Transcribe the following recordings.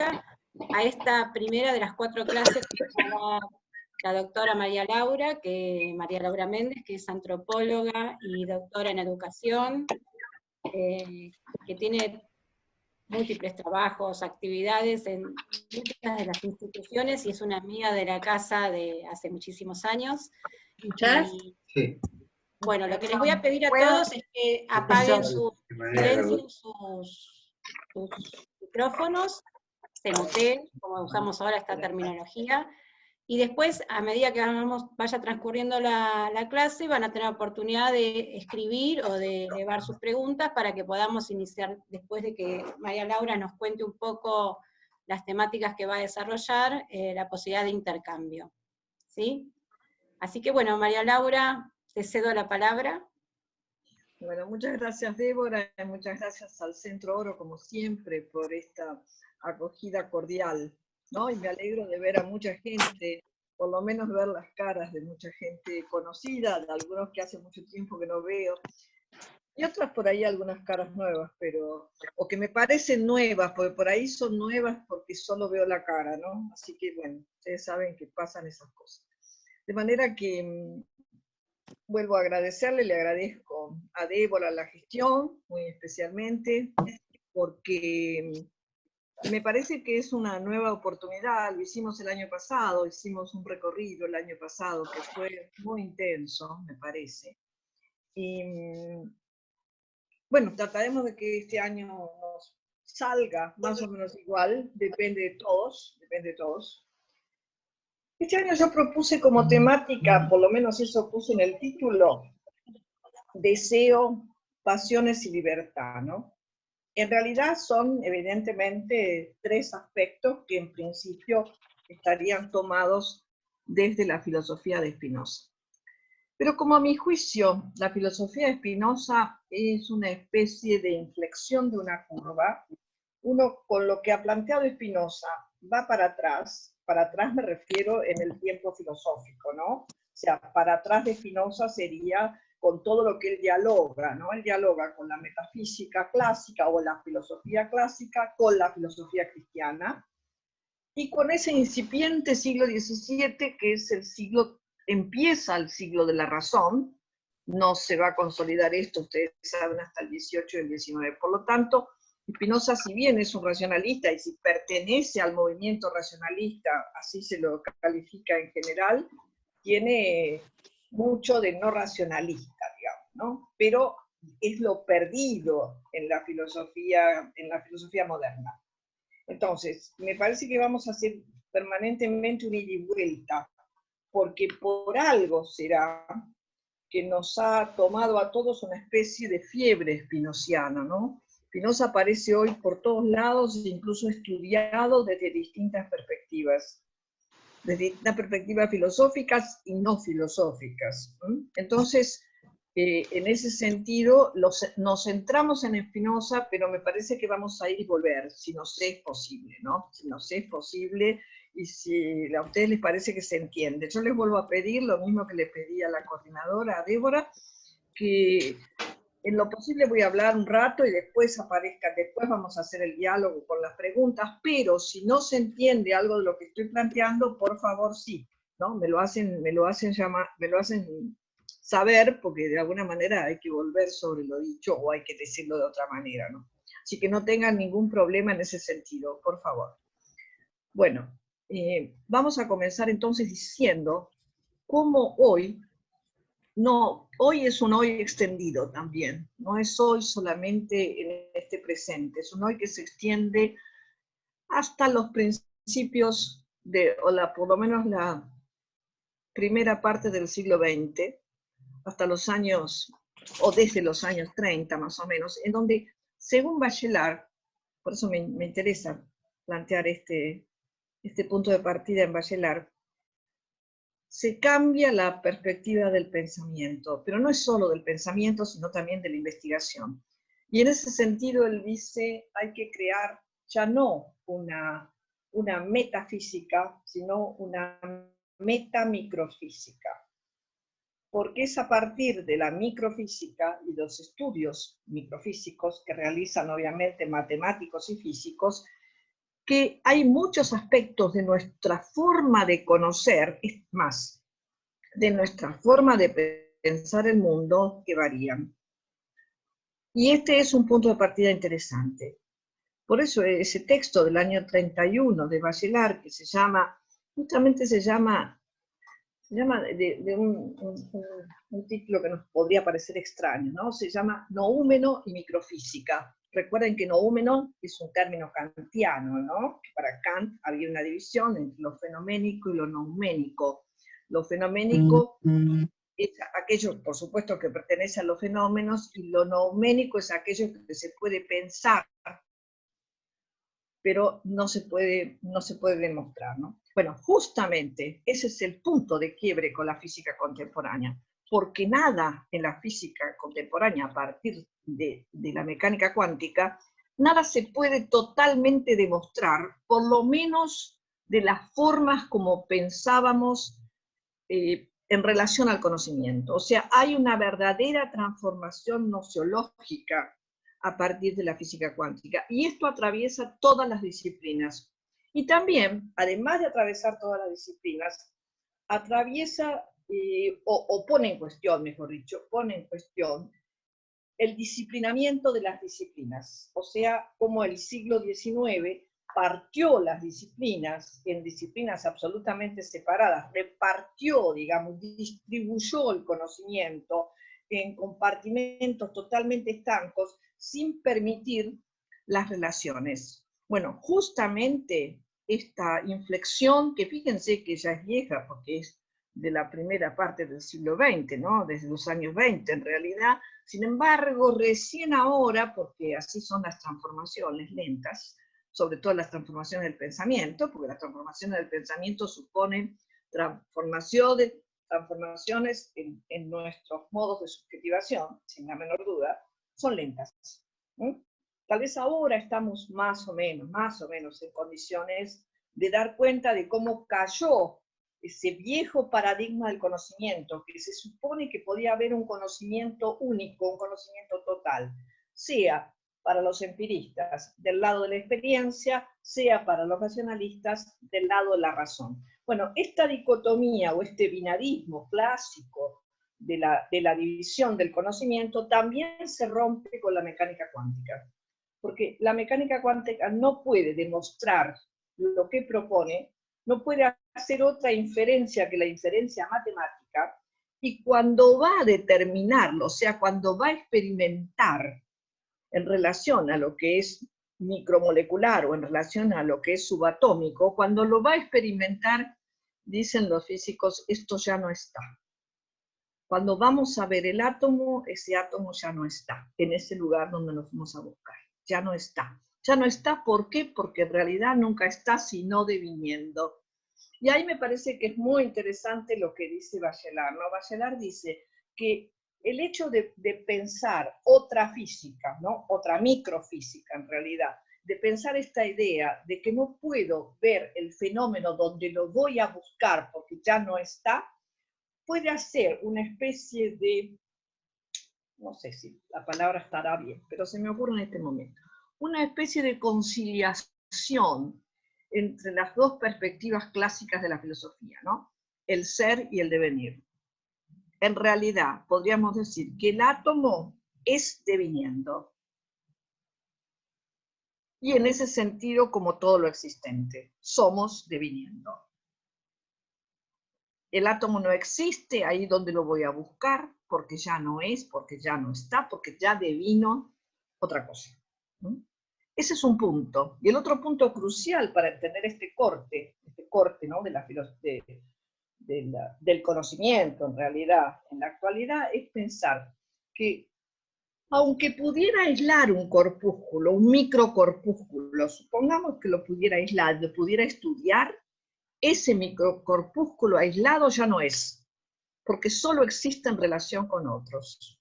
a esta primera de las 4 clases que va a dar la doctora María Laura Méndez, que es antropóloga y doctora en educación, que tiene múltiples trabajos, actividades en muchas de las instituciones y es una amiga de la casa de hace muchísimos años. Y, sí. bueno, lo que les voy a pedir a todos es que apaguen sus micrófonos, se muteen, como usamos ahora esta terminología, y después, a medida que vaya transcurriendo la clase, van a tener oportunidad de escribir o de elevar sus preguntas para que podamos iniciar, después de que María Laura nos cuente un poco las temáticas que va a desarrollar, la posibilidad de intercambio. ¿Sí? Así que bueno, María Laura, te cedo la palabra. Bueno, muchas gracias Débora, y muchas gracias al Centro Oro, como siempre, por esta acogida cordial, ¿no? Y me alegro de ver a mucha gente, por lo menos ver las caras de mucha gente conocida, de algunos que hace mucho tiempo que no veo, y otras por ahí algunas caras nuevas, o que me parecen nuevas, porque por ahí son nuevas porque solo veo la cara, ¿no? Así que bueno, ustedes saben que pasan esas cosas. De manera que vuelvo a agradecerle, le agradezco a Débora la gestión, muy especialmente, porque me parece que es una nueva oportunidad. Lo hicimos el año pasado, hicimos un recorrido el año pasado que fue muy intenso, me parece. Y bueno, trataremos de que este año nos salga más o menos igual, depende de todos, depende de todos. Este año yo propuse como temática, por lo menos eso puse en el título, deseo, pasiones y libertad, ¿no? En realidad son evidentemente 3 aspectos que en principio estarían tomados desde la filosofía de Spinoza. Pero como a mi juicio, la filosofía de Spinoza es una especie de inflexión de una curva, uno con lo que ha planteado Spinoza va para atrás me refiero en el tiempo filosófico, ¿no? O sea, para atrás de Spinoza sería con todo lo que él dialoga, ¿no? Él dialoga con la metafísica clásica o la filosofía clásica con la filosofía cristiana, y con ese incipiente siglo XVII, que es empieza el siglo de la razón, no se va a consolidar esto, ustedes saben, hasta el XVIII y el XIX. Por lo tanto, Spinoza, si bien es un racionalista y si pertenece al movimiento racionalista, así se lo califica en general, tiene mucho de no racionalista, digamos, ¿no? Pero es lo perdido en la filosofía moderna. Entonces, me parece que vamos a hacer permanentemente un ida y vuelta, porque por algo será que nos ha tomado a todos una especie de fiebre spinociana, ¿no? Spinoza aparece hoy por todos lados, incluso estudiado desde distintas perspectivas filosóficas y no filosóficas. Entonces, en ese sentido, nos centramos en Spinoza, pero me parece que vamos a ir y volver, si nos es posible, ¿no? Si nos es posible y si a ustedes les parece que se entiende. Yo les vuelvo a pedir lo mismo que le pedí a la coordinadora, a Débora, que en lo posible voy a hablar un rato y después vamos a hacer el diálogo con las preguntas, pero si no se entiende algo de lo que estoy planteando, por favor sí, ¿no? Me lo hacen saber, porque de alguna manera hay que volver sobre lo dicho o hay que decirlo de otra manera, ¿no? Así que no tengan ningún problema en ese sentido, por favor. Bueno, vamos a comenzar entonces diciendo cómo hoy es un hoy extendido también, no es hoy solamente en este presente, es un hoy que se extiende hasta los principios por lo menos la primera parte del siglo XX, hasta los años, o desde los años 30 más o menos, en donde, según Bachelard, por eso me interesa plantear este punto de partida en Bachelard, se cambia la perspectiva del pensamiento, pero no es solo del pensamiento, sino también de la investigación. Y en ese sentido él dice, hay que crear ya no una metafísica, sino una metamicrofísica. Porque es a partir de la microfísica y los estudios microfísicos que realizan obviamente matemáticos y físicos, que hay muchos aspectos de nuestra forma de conocer, es más, de nuestra forma de pensar el mundo que varían. Y este es un punto de partida interesante. Por eso ese texto del año 31 de Bachelard, que justamente se llama de un título que nos podría parecer extraño, ¿no? Se llama Noúmeno y microfísica. Recuerden que noúmeno es un término kantiano, ¿no? Que para Kant había una división entre lo fenoménico y lo nouménico. Lo fenoménico es aquello, por supuesto, que pertenece a los fenómenos, y lo nouménico es aquello que se puede pensar, pero no se puede demostrar, ¿no? Bueno, justamente ese es el punto de quiebre con la física contemporánea, porque nada en la física contemporánea, a partir de la mecánica cuántica, nada se puede totalmente demostrar, por lo menos de las formas como pensábamos en relación al conocimiento. O sea, hay una verdadera transformación nociológica a partir de la física cuántica, y esto atraviesa todas las disciplinas. Y también, además de atravesar todas las disciplinas, atraviesa o pone en cuestión, mejor dicho, pone en cuestión el disciplinamiento de las disciplinas. O sea, como el siglo XIX partió las disciplinas en disciplinas absolutamente separadas, repartió, digamos, distribuyó el conocimiento en compartimentos totalmente estancos, sin permitir las relaciones. Bueno, justamente esta inflexión, que fíjense que ya es vieja, porque es de la primera parte del siglo XX, ¿no? Desde los años 20 en realidad. Sin embargo, recién ahora, porque así son las transformaciones lentas, sobre todo las transformaciones del pensamiento, porque las transformaciones del pensamiento suponen transformaciones en nuestros modos de subjetivación, sin la menor duda, son lentas. Tal vez ahora estamos más o menos en condiciones de dar cuenta de cómo cayó ese viejo paradigma del conocimiento, que se supone que podía haber un conocimiento único, un conocimiento total, sea para los empiristas del lado de la experiencia, sea para los racionalistas del lado de la razón. Bueno, esta dicotomía o este binarismo clásico de la división del conocimiento también se rompe con la mecánica cuántica, porque la mecánica cuántica no puede demostrar lo que propone, no puede hacer otra inferencia que la inferencia matemática, y cuando va a determinarlo, o sea, cuando va a experimentar en relación a lo que es micromolecular o en relación a lo que es subatómico, cuando lo va a experimentar, dicen los físicos, esto ya no está. Cuando vamos a ver el átomo, ese átomo ya no está en ese lugar donde nos fuimos a buscar. Ya no está. Ya no está, ¿por qué? Porque en realidad nunca está, sino deviniendo. Y ahí me parece que es muy interesante lo que dice Bachelard, ¿no? Bachelard dice que el hecho de pensar otra física, ¿no? Otra microfísica en realidad, de pensar esta idea de que no puedo ver el fenómeno donde lo voy a buscar porque ya no está, puede hacer una especie de, no sé si la palabra estará bien, pero se me ocurre en este momento, una especie de conciliación entre las dos perspectivas clásicas de la filosofía, ¿no? El ser y el devenir. En realidad, podríamos decir que el átomo es deviniendo. Y en ese sentido, como todo lo existente, somos deviniendo. El átomo no existe ahí donde lo voy a buscar, porque ya no es, porque ya no está, porque ya devino otra cosa. Ese es un punto. Y el otro punto crucial para entender este corte, ¿no? del conocimiento en realidad, en la actualidad, es pensar que aunque pudiera aislar un corpúsculo, un microcorpúsculo, supongamos que lo pudiera aislar, lo pudiera estudiar, ese microcorpúsculo aislado ya no es, porque solo existe en relación con otros.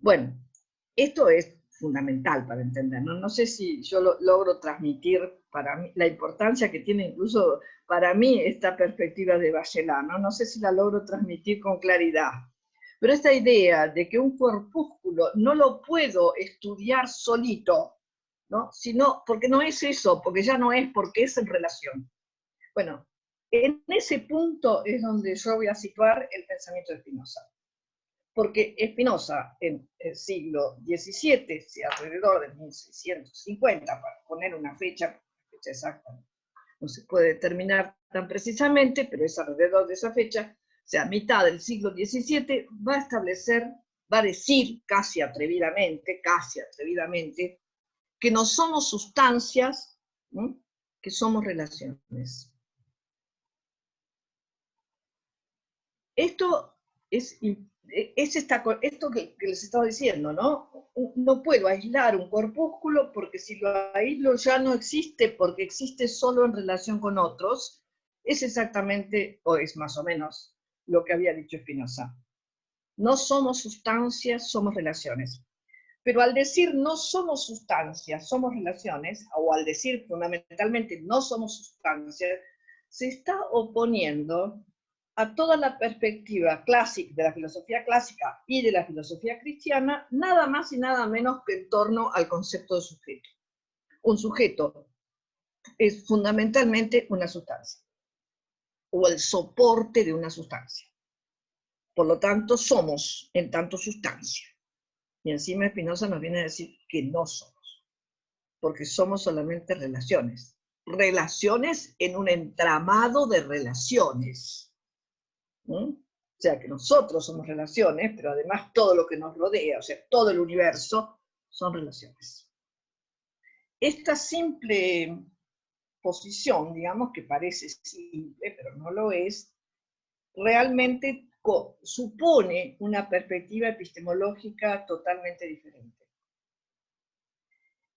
Bueno, esto es fundamental para entender, ¿no? No sé si yo logro transmitir para mí la importancia que tiene incluso para mí esta perspectiva de Bachelard, ¿no? No sé si la logro transmitir con claridad. Pero esta idea de que un corpúsculo no lo puedo estudiar solito, ¿no? Sino, porque no es eso, porque ya no es, porque es en relación. Bueno, en ese punto es donde yo voy a situar el pensamiento de Spinoza. Porque Spinoza, en el siglo XVII, alrededor de 1650, para poner una fecha exacta, no se puede determinar tan precisamente, pero es alrededor de esa fecha, o sea, mitad del siglo XVII, va a establecer, va a decir casi atrevidamente, que no somos sustancias, ¿no?, que somos relaciones. Esto es esto que les estaba diciendo, ¿no? No puedo aislar un corpúsculo porque si lo aíslo ya no existe, porque existe solo en relación con otros. Es exactamente, o es más o menos, lo que había dicho Spinoza. No somos sustancias, somos relaciones. Pero al decir no somos sustancias, somos relaciones, o al decir fundamentalmente no somos sustancias, se está oponiendo a toda la perspectiva clásica de la filosofía clásica y de la filosofía cristiana, nada más y nada menos que en torno al concepto de sujeto. Un sujeto es fundamentalmente una sustancia, o el soporte de una sustancia. Por lo tanto, somos en tanto sustancia. Y encima Spinoza nos viene a decir que no somos, porque somos solamente relaciones. Relaciones en un entramado de relaciones. O sea, que nosotros somos relaciones, pero además todo lo que nos rodea, o sea, todo el universo, son relaciones. Esta simple posición, digamos, que parece simple, pero no lo es, realmente supone una perspectiva epistemológica totalmente diferente.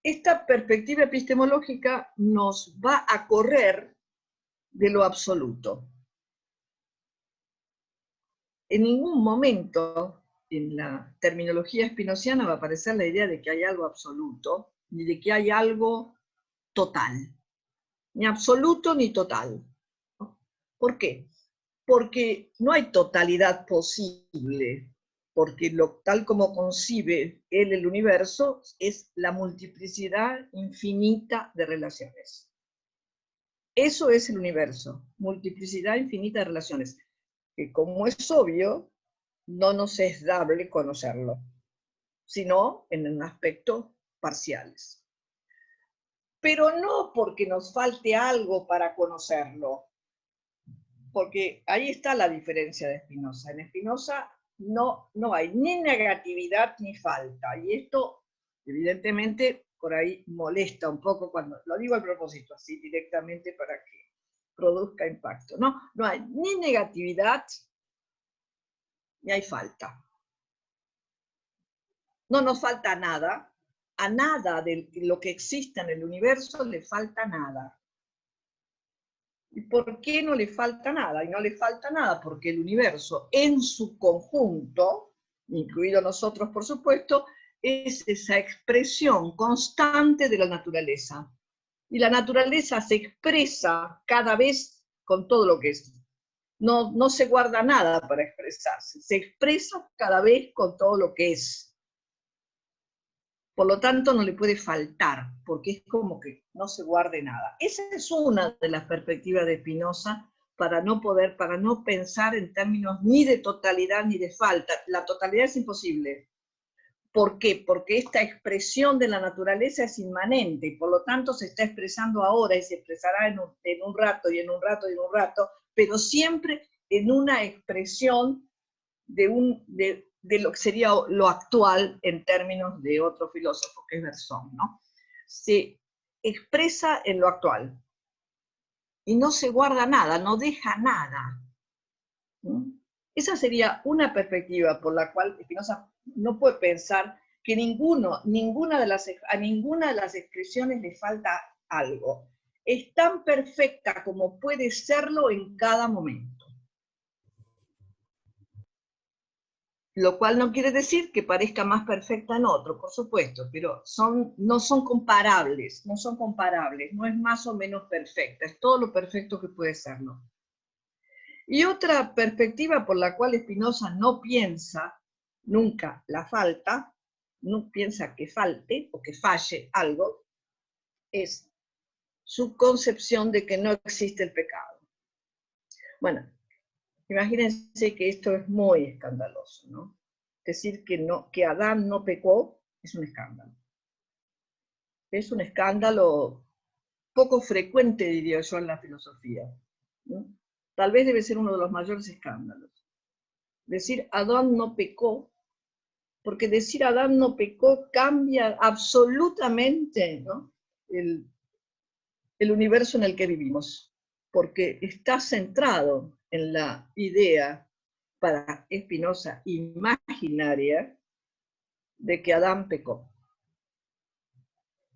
Esta perspectiva epistemológica nos va a correr de lo absoluto. En ningún momento en la terminología spinoziana va a aparecer la idea de que hay algo absoluto, ni de que hay algo total. Ni absoluto ni total. ¿Por qué? Porque no hay totalidad posible, porque tal como concibe él el universo es la multiplicidad infinita de relaciones. Eso es el universo, multiplicidad infinita de relaciones, que como es obvio, no nos es dable conocerlo, sino en aspectos parciales. Pero no porque nos falte algo para conocerlo, porque ahí está la diferencia de Spinoza. En Spinoza no hay ni negatividad ni falta, y esto evidentemente por ahí molesta un poco cuando lo digo a propósito, así directamente para que produzca impacto. No hay ni negatividad ni hay falta. No nos falta nada, a nada de lo que exista en el universo le falta nada. ¿Y por qué no le falta nada? Y no le falta nada porque el universo en su conjunto, incluido nosotros por supuesto, es esa expresión constante de la naturaleza. Y la naturaleza se expresa cada vez con todo lo que es. No se guarda nada para expresarse, se expresa cada vez con todo lo que es. Por lo tanto, no le puede faltar, porque es como que no se guarde nada. Esa es una de las perspectivas de Spinoza para no pensar en términos ni de totalidad ni de falta. La totalidad es imposible. ¿Por qué? Porque esta expresión de la naturaleza es inmanente, y por lo tanto se está expresando ahora y se expresará en un rato y en un rato y en un rato, pero siempre en una expresión de lo que sería lo actual en términos de otro filósofo, que es Bersón, ¿no? Se expresa en lo actual y no se guarda nada, no deja nada. ¿No? Esa sería una perspectiva por la cual Spinoza no puede pensar que a ninguna de las expresiones le falta algo. Es tan perfecta como puede serlo en cada momento. Lo cual no quiere decir que parezca más perfecta en otro, por supuesto, pero no son comparables, no es más o menos perfecta, es todo lo perfecto que puede serlo. Y otra perspectiva por la cual Spinoza no piensa nunca la falta, no piensa que falte o que falle algo, es su concepción de que no existe el pecado. Bueno, imagínense que esto es muy escandaloso, ¿no? Decir que Adán no pecó es un escándalo. Es un escándalo poco frecuente, diría yo, en la filosofía, ¿no? Tal vez debe ser uno de los mayores escándalos. Decir Adán no pecó, porque decir Adán no pecó cambia absolutamente, ¿no?, el universo en el que vivimos, porque está centrado en la idea, para Spinoza, imaginaria, de que Adán pecó.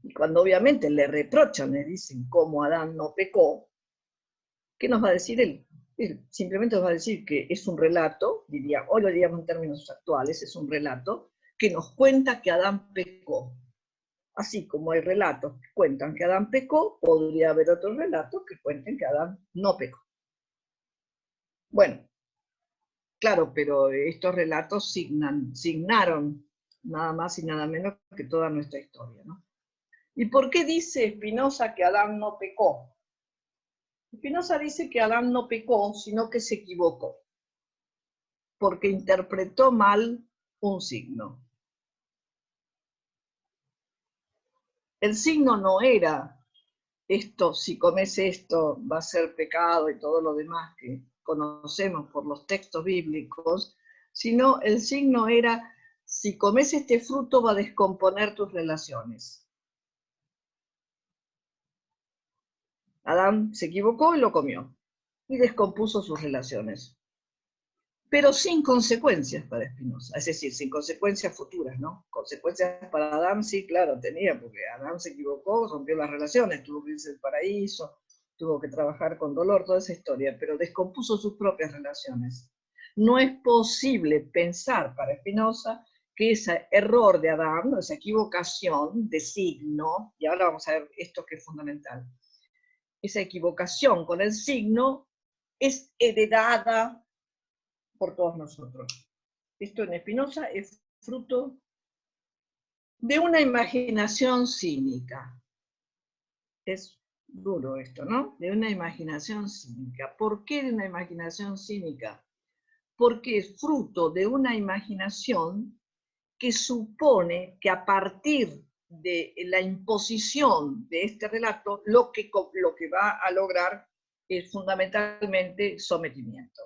Y cuando obviamente le reprochan, le dicen cómo Adán no pecó, ¿qué nos va a decir él? Él simplemente nos va a decir que es un relato, hoy lo diríamos en términos actuales, es un relato que nos cuenta que Adán pecó. Así como hay relatos que cuentan que Adán pecó, podría haber otros relatos que cuenten que Adán no pecó. Bueno, claro, pero estos relatos signaron nada más y nada menos que toda nuestra historia, ¿no? ¿Y por qué dice Spinoza que Adán no pecó? Spinoza dice que Adán no pecó, sino que se equivocó, porque interpretó mal un signo. El signo no era esto, si comes esto va a ser pecado y todo lo demás que conocemos por los textos bíblicos, sino el signo era, si comes este fruto va a descomponer tus relaciones. Adán se equivocó y lo comió, y descompuso sus relaciones. Pero sin consecuencias para Spinoza, es decir, sin consecuencias futuras, ¿no? Consecuencias para Adán, sí, claro, tenía, porque Adán se equivocó, rompió las relaciones, tuvo que irse del paraíso, tuvo que trabajar con dolor, toda esa historia, pero descompuso sus propias relaciones. No es posible pensar para Spinoza que ese error de Adán, esa equivocación de signo, y ahora vamos a ver esto que es fundamental, esa equivocación con el signo es heredada por todos nosotros. Esto en Spinoza es fruto de una imaginación cínica. Es duro esto, ¿no? De una imaginación cínica. ¿Por qué de una imaginación cínica? Porque es fruto de una imaginación que supone que a partir de la imposición de este relato, lo que va a lograr es fundamentalmente sometimiento.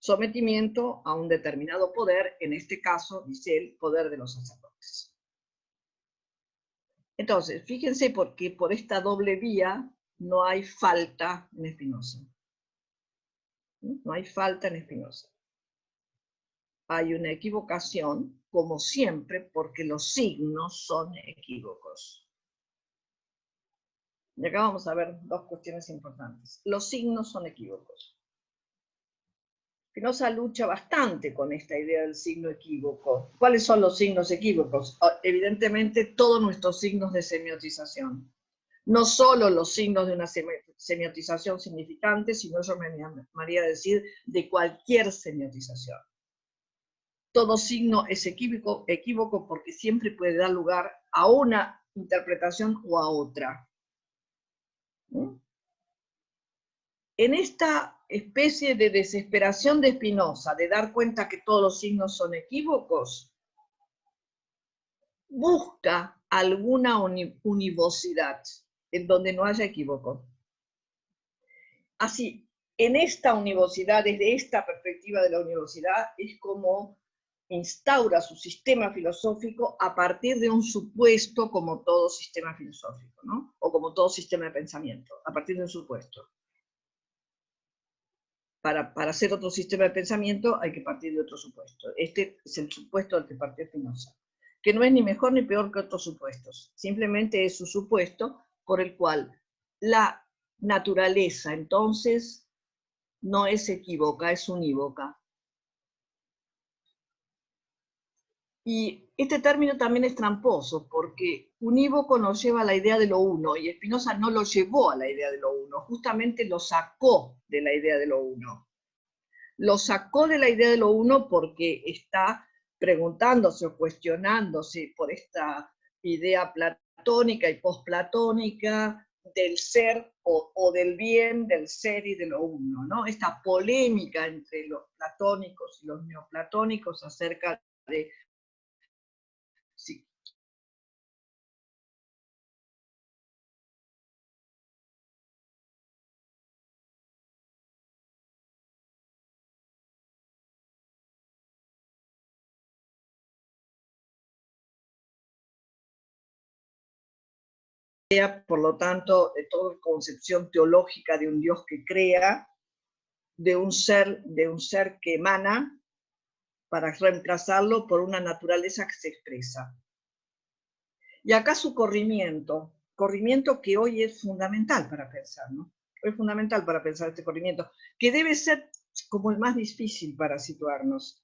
Sometimiento a un determinado poder, en este caso, dice el poder de los sacerdotes. Entonces, fíjense porque por esta doble vía no hay falta en Spinoza. No hay falta en Spinoza. Hay una equivocación, como siempre, porque los signos son equívocos. Y acá vamos a ver dos cuestiones importantes. Los signos son equívocos. Spinoza lucha bastante con esta idea del signo equívoco. ¿Cuáles son los signos equívocos? Evidentemente, todos nuestros signos de semiotización. No solo los signos de una semiotización significante, sino yo me animaría a decir de cualquier semiotización. Todo signo es equívoco porque siempre puede dar lugar a una interpretación o a otra. En esta especie de desesperación de Spinoza, de dar cuenta que todos los signos son equívocos, busca alguna univocidad en donde no haya equívoco. Así, en esta univocidad, desde esta perspectiva de la univocidad, es como instaura su sistema filosófico a partir de un supuesto, como todo sistema filosófico, ¿no? O como todo sistema de pensamiento, a partir de un supuesto. Para hacer otro sistema de pensamiento hay que partir de otro supuesto. Este es el supuesto al que partió Spinoza, que no es ni mejor ni peor que otros supuestos, simplemente es su supuesto por el cual la naturaleza entonces no es equívoca, es unívoca. Y este término también es tramposo, porque unívoco nos lleva a la idea de lo uno, y Spinoza no lo llevó a la idea de lo uno, justamente lo sacó de la idea de lo uno. Lo sacó de la idea de lo uno porque está preguntándose o cuestionándose por esta idea platónica platónica y posplatónica, del ser o del bien, del ser y de lo uno, ¿no? Esta polémica entre los platónicos y los neoplatónicos acerca de si por lo tanto, de toda concepción teológica de un Dios que crea, de un ser que emana, para reemplazarlo por una naturaleza que se expresa. Y acá su corrimiento que hoy es fundamental para pensar, ¿no? Es fundamental para pensar este corrimiento, que debe ser como el más difícil para situarnos,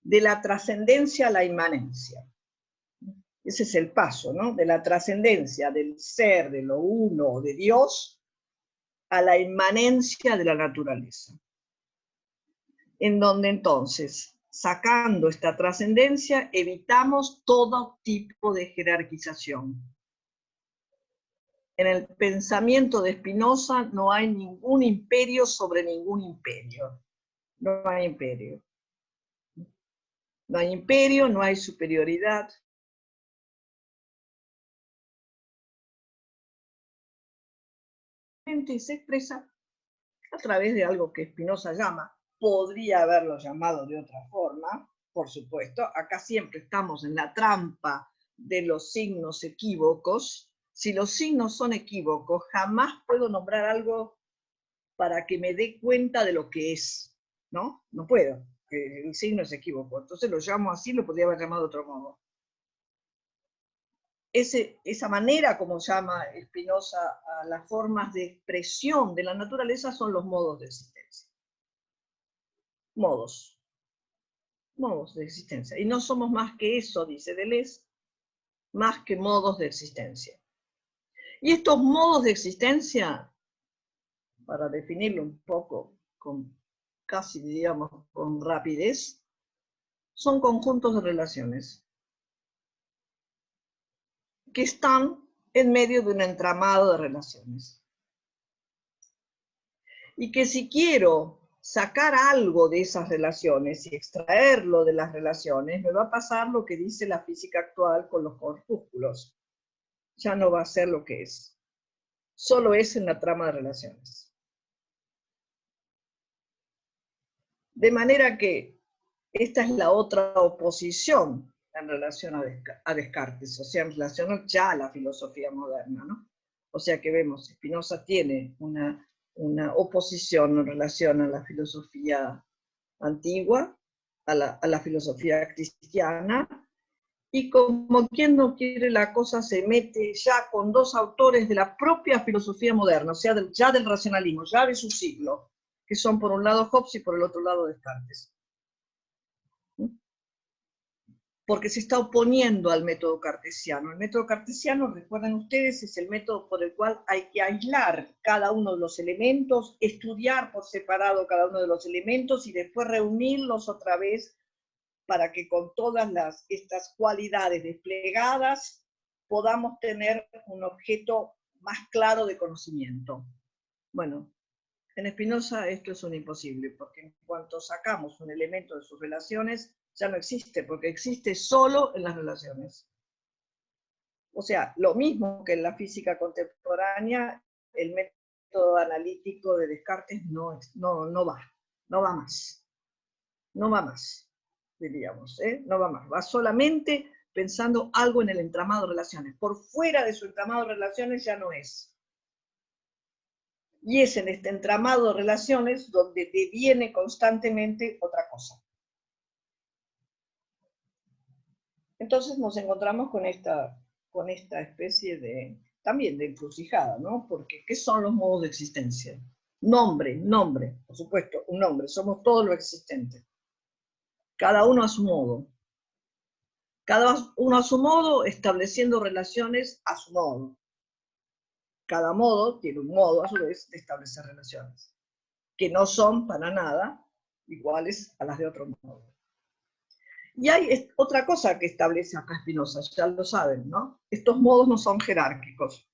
de la trascendencia a la inmanencia. Ese es el paso, ¿no? De la trascendencia del ser, de lo uno, de Dios, a la inmanencia de la naturaleza. En donde entonces, sacando esta trascendencia, evitamos todo tipo de jerarquización. En el pensamiento de Spinoza no hay ningún imperio sobre ningún imperio. No hay imperio. No hay imperio, no hay superioridad. Se expresa a través de algo que Spinoza llama, podría haberlo llamado de otra forma, por supuesto, acá siempre estamos en la trampa de los signos equívocos. Si los signos son equívocos, jamás puedo nombrar algo para que me dé cuenta de lo que es, ¿no? No puedo, el signo es equívoco, entonces lo llamo así, lo podría haber llamado de otro modo. Esa manera como llama Spinoza a las formas de expresión de la naturaleza son los modos de existencia. Modos de existencia. Y no somos más que eso, dice Deleuze, más que modos de existencia. Y estos modos de existencia, para definirlo un poco, casi digamos con rapidez, son conjuntos de relaciones que están en medio de un entramado de relaciones. Y que si quiero sacar algo de esas relaciones y extraerlo de las relaciones, me va a pasar lo que dice la física actual con los corpúsculos. Ya no va a ser lo que es. Solo es en la trama de relaciones. De manera que esta es la otra oposición en relación a Descartes, o sea, en relación ya a la filosofía moderna, ¿no? O sea que vemos, Spinoza tiene una oposición en relación a la filosofía antigua, a la filosofía cristiana, y como quien no quiere la cosa se mete ya con dos autores de la propia filosofía moderna, o sea, ya del racionalismo, ya de su siglo, que son por un lado Hobbes y por el otro lado Descartes. Porque se está oponiendo al método cartesiano. El método cartesiano, recuerdan ustedes, es el método por el cual hay que aislar cada uno de los elementos, estudiar por separado cada uno de los elementos y después reunirlos otra vez para que con todas estas cualidades desplegadas podamos tener un objeto más claro de conocimiento. Bueno, en Spinoza esto es un imposible, porque en cuanto sacamos un elemento de sus relaciones, ya no existe, porque existe solo en las relaciones. O sea, lo mismo que en la física contemporánea, el método analítico de Descartes no va más, diríamos, no va más, va solamente pensando algo en el entramado de relaciones. Por fuera de su entramado de relaciones ya no es. Y es en este entramado de relaciones donde deviene constantemente otra cosa. Entonces nos encontramos con esta especie también de encrucijada, ¿no? Porque, ¿qué son los modos de existencia? Nombre, por supuesto, un nombre, somos todo lo existente. Cada uno a su modo. Cada uno a su modo, estableciendo relaciones a su modo. Cada modo tiene un modo, a su vez, de establecer relaciones, que no son para nada iguales a las de otro modo. Y hay otra cosa que establece acá Spinoza, ya lo saben, ¿no? Estos modos no son jerárquicos.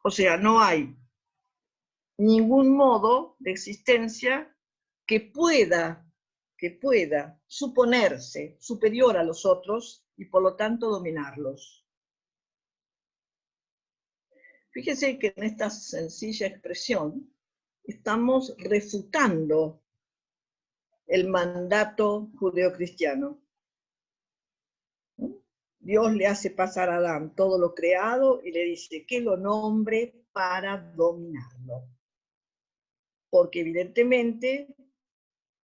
O sea, no hay ningún modo de existencia que pueda suponerse superior a los otros y por lo tanto dominarlos. Fíjense que en esta sencilla expresión estamos refutando el mandato judeocristiano. Dios le hace pasar a Adán todo lo creado y le dice que lo nombre para dominarlo. Porque evidentemente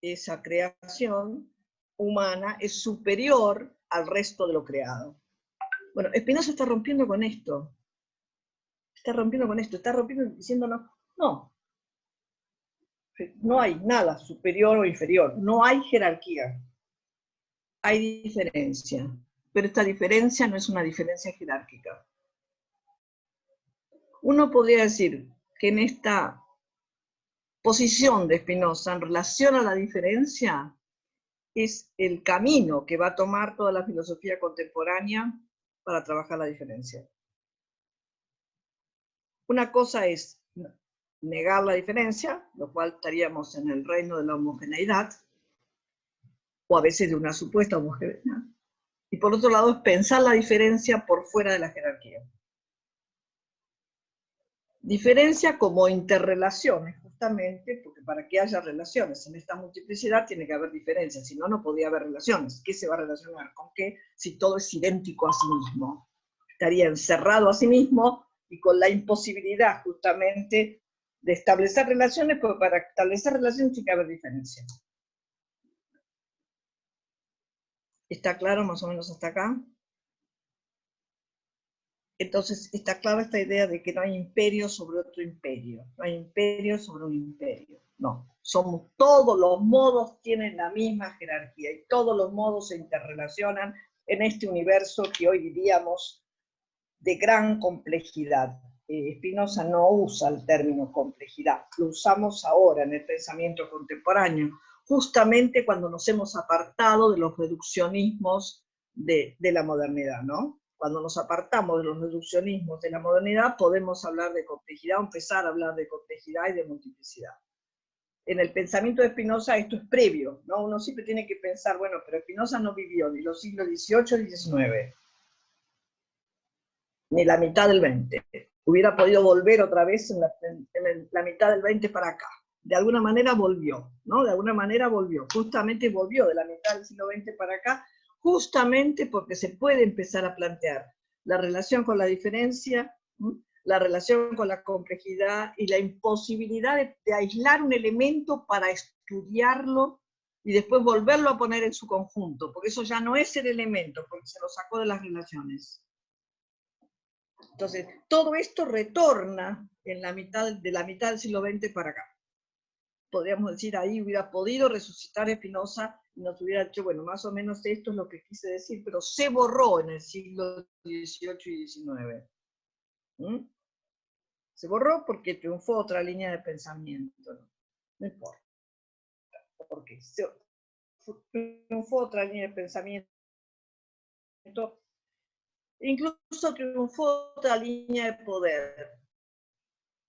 esa creación humana es superior al resto de lo creado. Bueno, Spinoza está rompiendo con esto. Está rompiendo diciéndonos, no hay nada superior o inferior, no hay jerarquía. Hay diferencia, pero esta diferencia no es una diferencia jerárquica. Uno podría decir que en esta posición de Spinoza en relación a la diferencia es el camino que va a tomar toda la filosofía contemporánea para trabajar la diferencia. Una cosa es negar la diferencia, lo cual estaríamos en el reino de la homogeneidad, o a veces de una supuesta homogeneidad. Y por otro lado es pensar la diferencia por fuera de la jerarquía. Diferencia como interrelaciones, justamente, porque para que haya relaciones en esta multiplicidad tiene que haber diferencias, si no, no podía haber relaciones. ¿Qué se va a relacionar con qué si todo es idéntico a sí mismo? Estaría encerrado a sí mismo y con la imposibilidad justamente de establecer relaciones, porque para establecer relaciones tiene que haber diferencias. ¿Está claro más o menos hasta acá? Entonces está clara esta idea de que no hay imperio sobre otro imperio, no hay imperio sobre un imperio, no. Todos los modos tienen la misma jerarquía y todos los modos se interrelacionan en este universo que hoy diríamos de gran complejidad. Spinoza no usa el término complejidad, lo usamos ahora en el pensamiento contemporáneo, justamente cuando nos hemos apartado de los reduccionismos de la modernidad, ¿no? Cuando nos apartamos de los reduccionismos de la modernidad, podemos hablar de complejidad, o empezar a hablar de complejidad y de multiplicidad. En el pensamiento de Spinoza esto es previo, ¿no? Uno siempre tiene que pensar, bueno, pero Spinoza no vivió ni los siglos XVIII ni XIX, ni la mitad del XX. Hubiera podido volver otra vez en la mitad del XX para acá. De alguna manera volvió, ¿no? De alguna manera volvió, justamente volvió de la mitad del siglo XX para acá, justamente porque se puede empezar a plantear la relación con la diferencia, la relación con la complejidad y la imposibilidad de aislar un elemento para estudiarlo y después volverlo a poner en su conjunto, porque eso ya no es el elemento, porque se lo sacó de las relaciones. Entonces, todo esto retorna de la mitad del siglo XX para acá. Podríamos decir, ahí hubiera podido resucitar Spinoza y nos hubiera dicho, bueno, más o menos esto es lo que quise decir, pero se borró en el siglo XVIII y XIX. Se borró porque triunfó otra línea de pensamiento. No importa. Porque triunfó otra línea de pensamiento. Incluso triunfó otra línea de poder.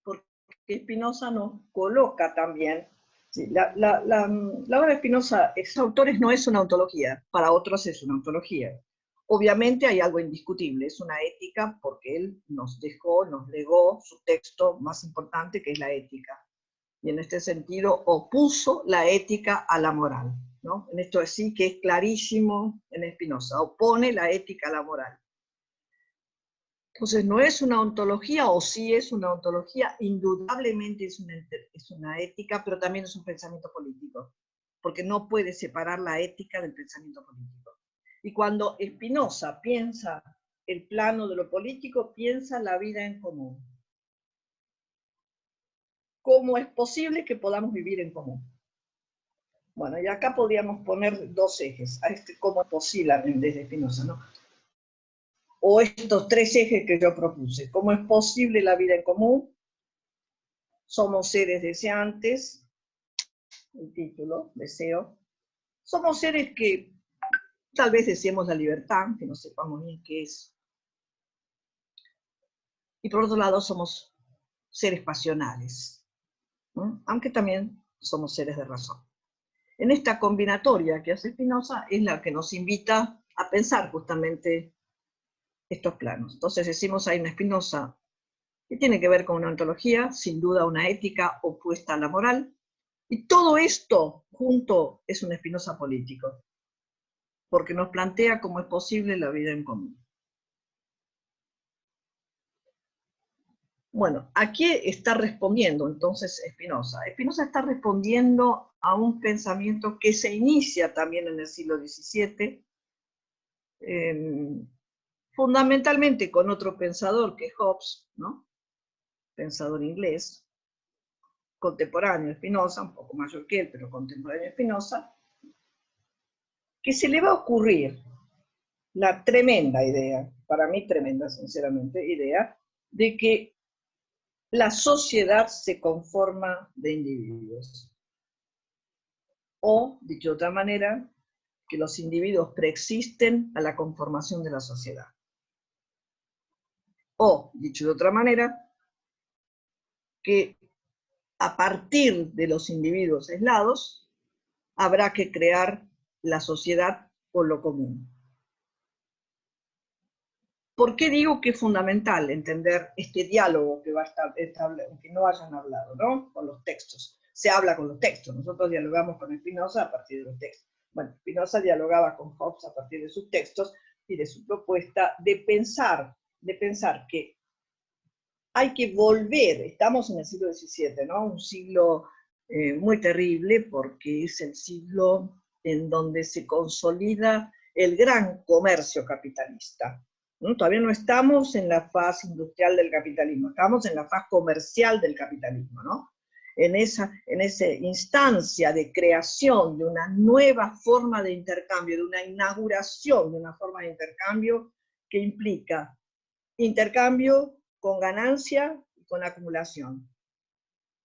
Porque Spinoza nos coloca también. Sí, la obra de Spinoza, esos autores, no es una ontología, para otros es una ontología. Obviamente hay algo indiscutible, es una ética porque él nos legó su texto más importante, que es la ética. Y en este sentido opuso la ética a la moral, ¿no? En esto sí que es clarísimo en Spinoza, opone la ética a la moral. Entonces no es una ontología, o sí es una ontología, indudablemente es una ética, pero también es un pensamiento político, porque no puede separar la ética del pensamiento político. Y cuando Spinoza piensa el plano de lo político, piensa la vida en común. ¿Cómo es posible que podamos vivir en común? Bueno, y acá podríamos poner dos ejes, a cómo es posible desde Spinoza, ¿no? O estos tres ejes que yo propuse. ¿Cómo es posible la vida en común? Somos seres deseantes, el título, deseo. somos seres que tal vez deseemos la libertad, que no sepamos bien qué es. Y por otro lado somos seres pasionales, ¿no? Aunque también somos seres de razón. En esta combinatoria que hace Spinoza es la que nos invita a pensar justamente estos planos. Entonces decimos ahí en Spinoza que tiene que ver con una ontología, sin duda una ética opuesta a la moral, y todo esto junto es un Spinoza político, porque nos plantea cómo es posible la vida en común. Bueno, ¿a qué está respondiendo entonces Spinoza? Spinoza está respondiendo a un pensamiento que se inicia también en el siglo XVII, fundamentalmente con otro pensador que es Hobbes, ¿no? Pensador inglés, contemporáneo de Spinoza, un poco mayor que él, pero contemporáneo de Spinoza, que se le va a ocurrir la tremenda idea, para mí tremenda, sinceramente, idea, de que la sociedad se conforma de individuos. O, dicho de otra manera, que los individuos preexisten a la conformación de la sociedad. O, dicho de otra manera, que a partir de los individuos aislados habrá que crear la sociedad o lo común. ¿Por qué digo que es fundamental entender este diálogo que va a estar, que no hayan hablado, ¿no? Con los textos. Se habla con los textos, nosotros dialogamos con Spinoza a partir de los textos. Bueno, Spinoza dialogaba con Hobbes a partir de sus textos y de su propuesta de pensar que hay que volver, estamos en el siglo XVII, ¿no? Un siglo muy terrible porque es el siglo en donde se consolida el gran comercio capitalista. ¿No? Todavía no estamos en la fase industrial del capitalismo, estamos en la fase comercial del capitalismo, ¿no? En esa instancia de creación de una nueva forma de intercambio, de una inauguración de una forma de intercambio que implica intercambio con ganancia y con acumulación.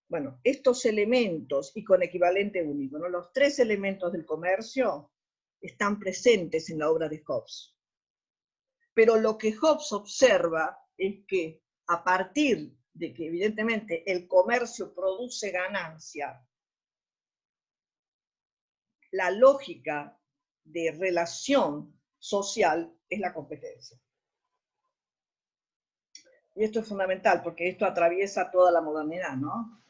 Bueno, estos elementos, y con equivalente único, ¿no? Los tres elementos del comercio están presentes en la obra de Hobbes. Pero lo que Hobbes observa es que a partir de que evidentemente el comercio produce ganancia, la lógica de relación social es la competencia. Y esto es fundamental porque esto atraviesa toda la modernidad, ¿no?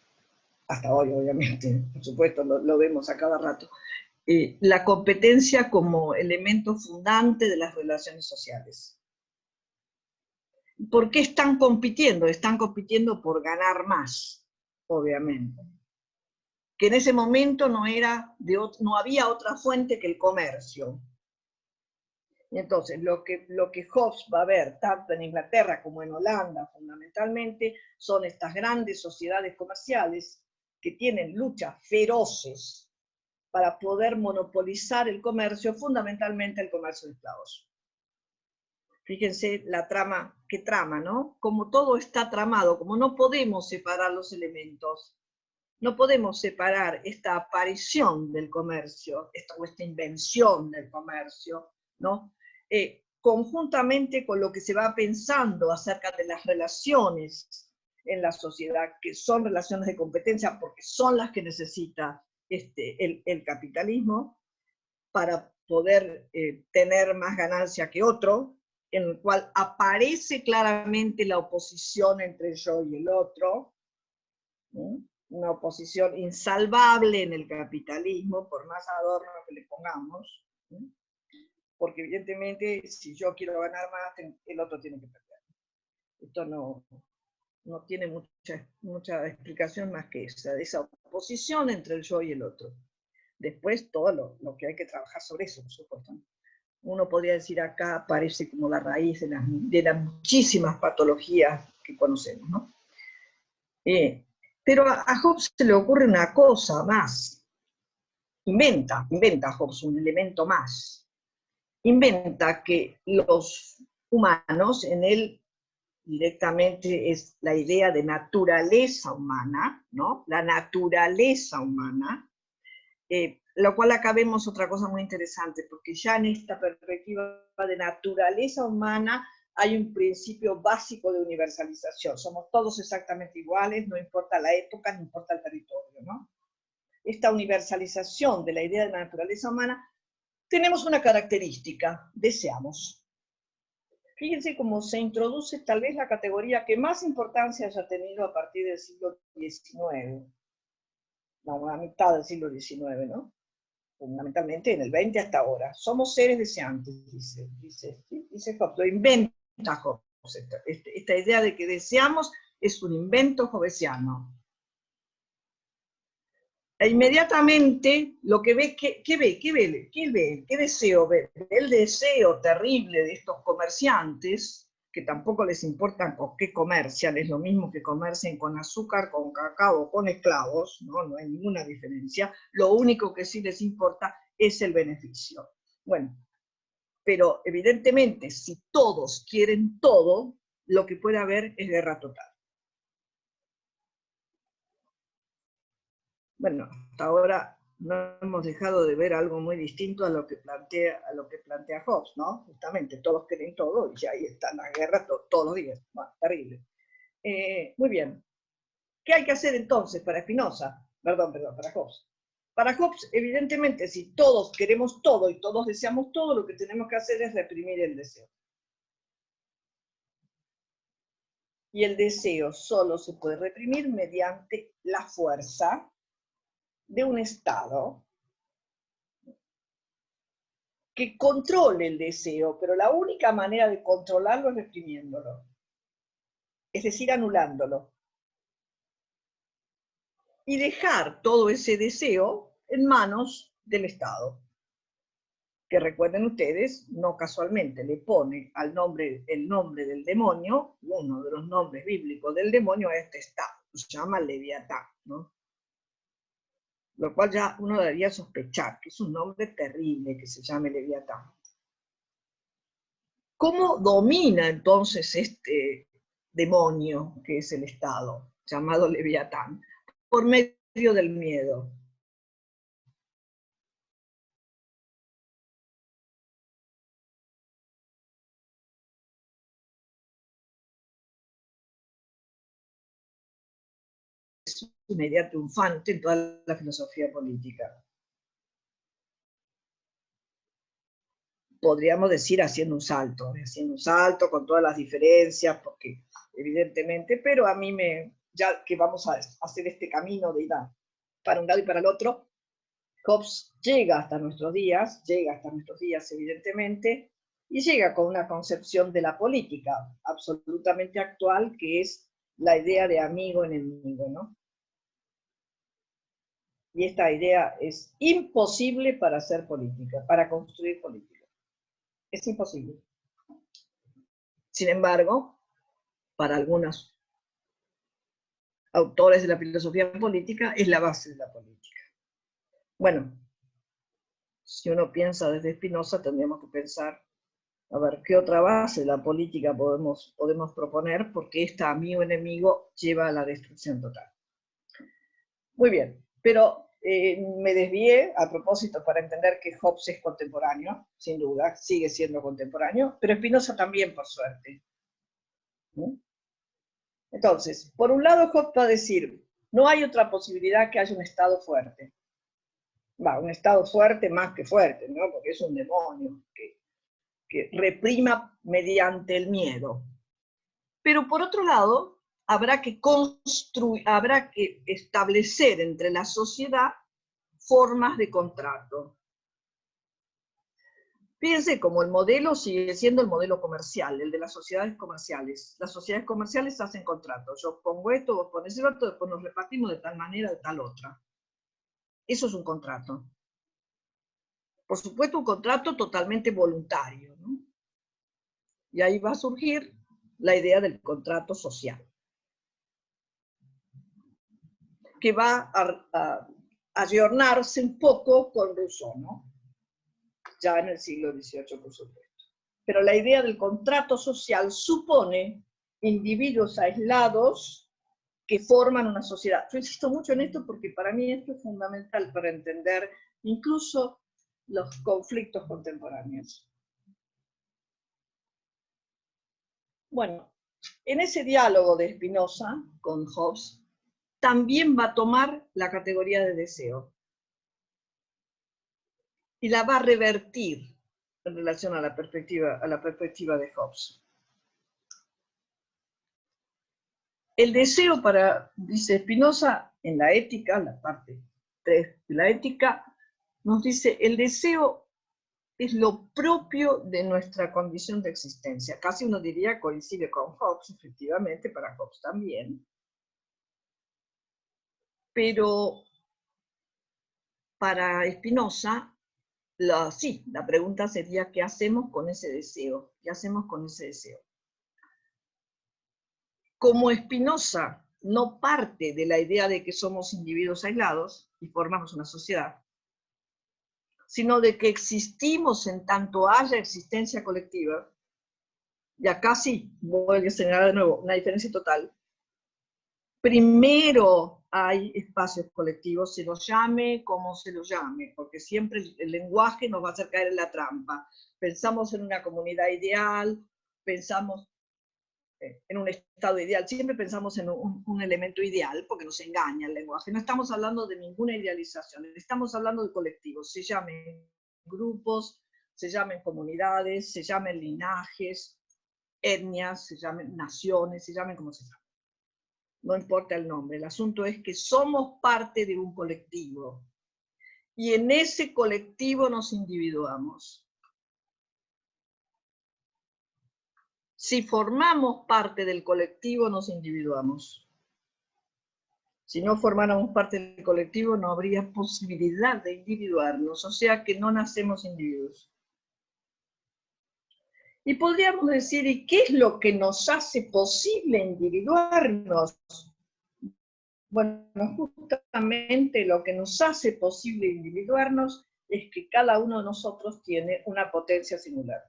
Hasta hoy, obviamente, por supuesto, lo vemos a cada rato. La competencia como elemento fundante de las relaciones sociales. ¿Por qué están compitiendo? Están compitiendo por ganar más, obviamente. Que en ese momento no había otra fuente que el comercio. Y entonces, lo que Hobbes va a ver, tanto en Inglaterra como en Holanda, fundamentalmente, son estas grandes sociedades comerciales que tienen luchas feroces para poder monopolizar el comercio, fundamentalmente el comercio de esclavos. Fíjense la trama, qué trama, ¿no? Como todo está tramado, como no podemos separar los elementos, no podemos separar esta aparición del comercio, esta invención del comercio, ¿no? Conjuntamente con lo que se va pensando acerca de las relaciones en la sociedad, que son relaciones de competencia porque son las que necesita el capitalismo para poder tener más ganancia que otro, en el cual aparece claramente la oposición entre el yo y el otro, ¿sí? Una oposición insalvable en el capitalismo, por más adorno que le pongamos, ¿sí? Porque evidentemente si yo quiero ganar más, el otro tiene que perder. Esto no tiene mucha explicación más que esa oposición entre el yo y el otro. Después todo lo que hay que trabajar sobre eso, por supuesto. Uno podría decir acá aparece como la raíz de las muchísimas patologías que conocemos, ¿no? Pero a Hobbes se le ocurre una cosa más. Inventa Hobbes un elemento más. Inventa que los humanos, en él directamente es la idea de naturaleza humana, ¿no? La naturaleza humana Lo cual acá vemos otra cosa muy interesante, porque ya en esta perspectiva de naturaleza humana hay un principio básico de universalización. Somos todos exactamente iguales, no importa la época, no importa el territorio, ¿no? Esta universalización de la idea de la naturaleza humana, tenemos una característica: deseamos. Fíjense cómo se introduce tal vez la categoría que más importancia haya tenido a partir del siglo XIX, la mitad del siglo XIX, ¿no? Fundamentalmente en el 20 hasta ahora. Somos seres deseantes, dice Hobbes, lo inventa Hobbes. Esta idea de que deseamos es un invento hobbesiano. E inmediatamente lo que ve, ¿qué deseo ve? El deseo terrible de estos comerciantes, que tampoco les importa con qué comercian, es lo mismo que comercien con azúcar, con cacao, con esclavos, no hay ninguna diferencia. Lo único que sí les importa es el beneficio. Bueno, pero evidentemente si todos quieren todo, lo que puede haber es guerra total. Bueno, hasta ahora no hemos dejado de ver algo muy distinto a lo que plantea Hobbes, ¿no? Justamente, todos quieren todo y ahí está la guerra todos los días. Bueno, terrible. Muy bien. ¿Qué hay que hacer entonces para Spinoza? Para Hobbes. Para Hobbes, evidentemente, si todos queremos todo y todos deseamos todo, lo que tenemos que hacer es reprimir el deseo. Y el deseo solo se puede reprimir mediante la fuerza de un Estado que controle el deseo, pero la única manera de controlarlo es reprimiéndolo, es decir, anulándolo. Y dejar todo ese deseo en manos del Estado, que recuerden ustedes, no casualmente le pone el nombre del demonio, uno de los nombres bíblicos del demonio, a este Estado, se llama Leviatán, ¿no? Lo cual ya uno debería sospechar que es un nombre terrible que se llame Leviatán. ¿Cómo domina entonces este demonio que es el Estado, llamado Leviatán? Por medio del miedo. Es una idea triunfante en toda la filosofía política. Podríamos decir haciendo un salto con todas las diferencias, porque evidentemente, pero a mí ya que vamos a hacer este camino de ir para un lado y para el otro, Hobbes llega hasta nuestros días evidentemente, y llega con una concepción de la política absolutamente actual, que es la idea de amigo-enemigo, ¿no? Y esta idea es imposible para hacer política, para construir política. Es imposible. Sin embargo, para algunos autores de la filosofía política, es la base de la política. Bueno, si uno piensa desde Spinoza, tendríamos que pensar, a ver, ¿qué otra base de la política podemos proponer? Porque esta amigo-enemigo lleva a la destrucción total. Muy bien, pero me desvié a propósito para entender que Hobbes es contemporáneo, sin duda, sigue siendo contemporáneo, pero Spinoza también, por suerte. ¿Sí? Entonces, por un lado, Hobbes va a decir, no hay otra posibilidad que haya un Estado fuerte. Un Estado fuerte más que fuerte, ¿no? Porque es un demonio que reprima mediante el miedo. Pero por otro lado, habrá que establecer entre la sociedad formas de contrato. Fíjense cómo el modelo sigue siendo el modelo comercial, el de las sociedades comerciales. Las sociedades comerciales hacen contratos. Yo pongo esto, vos pones el otro, después nos repartimos de tal manera, de tal otra. Eso es un contrato. Por supuesto, un contrato totalmente voluntario, ¿no? Y ahí va a surgir la idea del contrato social, que va a ayornarse un poco con Rousseau, ¿no? Ya en el siglo XVIII, por supuesto. Pero la idea del contrato social supone individuos aislados que forman una sociedad. Yo insisto mucho en esto porque para mí esto es fundamental para entender incluso los conflictos contemporáneos. Bueno, en ese diálogo de Spinoza con Hobbes, también va a tomar la categoría de deseo y la va a revertir en relación a la perspectiva de Hobbes. El deseo, dice Spinoza, en la ética, la parte 3 de la ética, nos dice, el deseo es lo propio de nuestra condición de existencia. Casi uno diría, coincide con Hobbes, efectivamente, para Hobbes también. Pero para Spinoza, sí, la pregunta sería, ¿qué hacemos con ese deseo? ¿Qué hacemos con ese deseo? Como Spinoza no parte de la idea de que somos individuos aislados y formamos una sociedad, sino de que existimos en tanto haya existencia colectiva, y acá sí, voy a señalar de nuevo una diferencia total. Primero hay espacios colectivos, se los llame como se los llame, porque siempre el lenguaje nos va a hacer caer en la trampa. Pensamos en una comunidad ideal, pensamos en un estado ideal, siempre pensamos en un elemento ideal, porque nos engaña el lenguaje. No estamos hablando de ninguna idealización, estamos hablando de colectivos, se llamen grupos, se llamen comunidades, se llamen linajes, etnias, se llamen naciones, se llamen como se llamen. No importa el nombre, el asunto es que somos parte de un colectivo, y en ese colectivo nos individuamos. Si formamos parte del colectivo, nos individuamos. Si no formáramos parte del colectivo, no habría posibilidad de individuarnos, o sea que no nacemos individuos. Y podríamos decir, ¿y qué es lo que nos hace posible individuarnos? Bueno, justamente lo que nos hace posible individuarnos es que cada uno de nosotros tiene una potencia singular.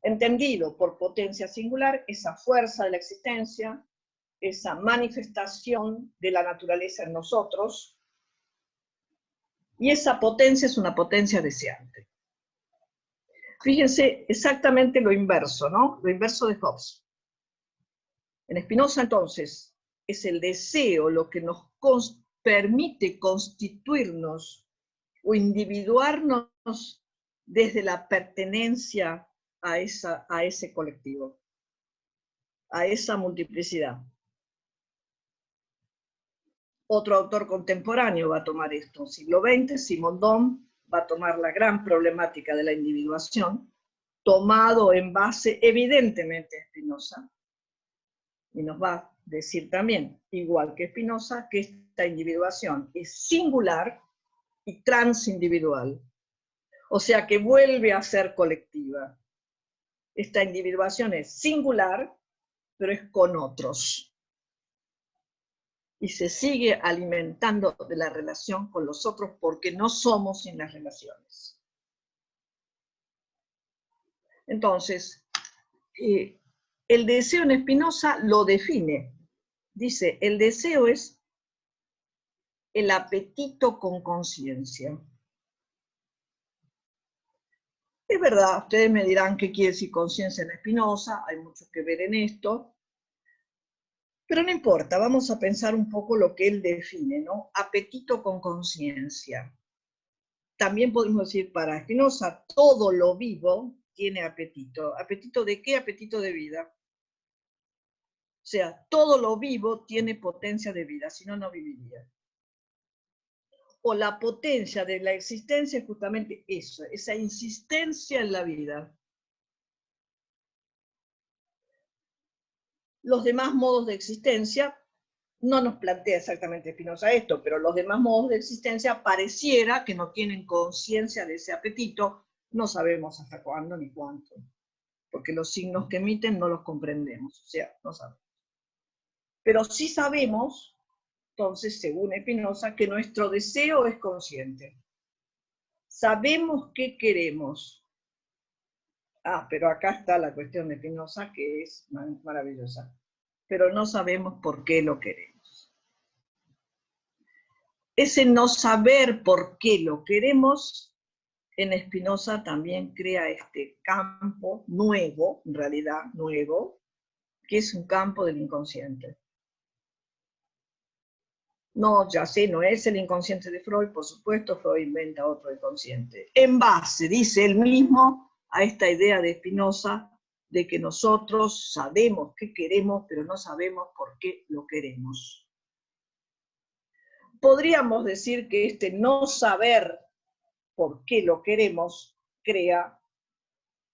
Entendido por potencia singular, esa fuerza de la existencia, esa manifestación de la naturaleza en nosotros, y esa potencia es una potencia deseante. Fíjense exactamente lo inverso, ¿no? Lo inverso de Hobbes. En Spinoza, entonces, es el deseo lo que nos permite constituirnos o individuarnos desde la pertenencia a ese colectivo, a esa multiplicidad. Otro autor contemporáneo va a tomar esto, siglo XX, Simondon, va a tomar la gran problemática de la individuación, tomado en base evidentemente a Spinoza, y nos va a decir también, igual que Spinoza, que esta individuación es singular y transindividual, o sea que vuelve a ser colectiva. Esta individuación es singular, pero es con otros. Y se sigue alimentando de la relación con los otros porque no somos sin las relaciones. Entonces, el deseo en Spinoza lo define. Dice, el deseo es el apetito con conciencia. Es verdad, ustedes me dirán qué quiere decir conciencia en Spinoza, hay mucho que ver en esto, pero no importa, vamos a pensar un poco lo que él define, ¿no? Apetito con conciencia. También podemos decir para Spinoza, todo lo vivo tiene apetito. ¿Apetito de qué? Apetito de vida. O sea, todo lo vivo tiene potencia de vida, si no, no viviría. O la potencia de la existencia es justamente eso, esa insistencia en la vida. Los demás modos de existencia, no nos plantea exactamente Spinoza esto, pero los demás modos de existencia pareciera que no tienen conciencia de ese apetito, no sabemos hasta cuándo ni cuánto, porque los signos que emiten no los comprendemos, o sea, no sabemos. Pero sí sabemos, entonces, según Spinoza, que nuestro deseo es consciente. Sabemos qué queremos. Pero acá está la cuestión de Spinoza, que es maravillosa. Pero no sabemos por qué lo queremos. ese no saber por qué lo queremos, en Spinoza también crea este campo nuevo, en realidad nuevo, que es un campo del inconsciente. No, ya sé, no es el inconsciente de Freud, por supuesto, Freud inventa otro inconsciente. En base, dice él mismo, a esta idea de Spinoza, de que nosotros sabemos qué queremos, pero no sabemos por qué lo queremos. Podríamos decir que este no saber por qué lo queremos crea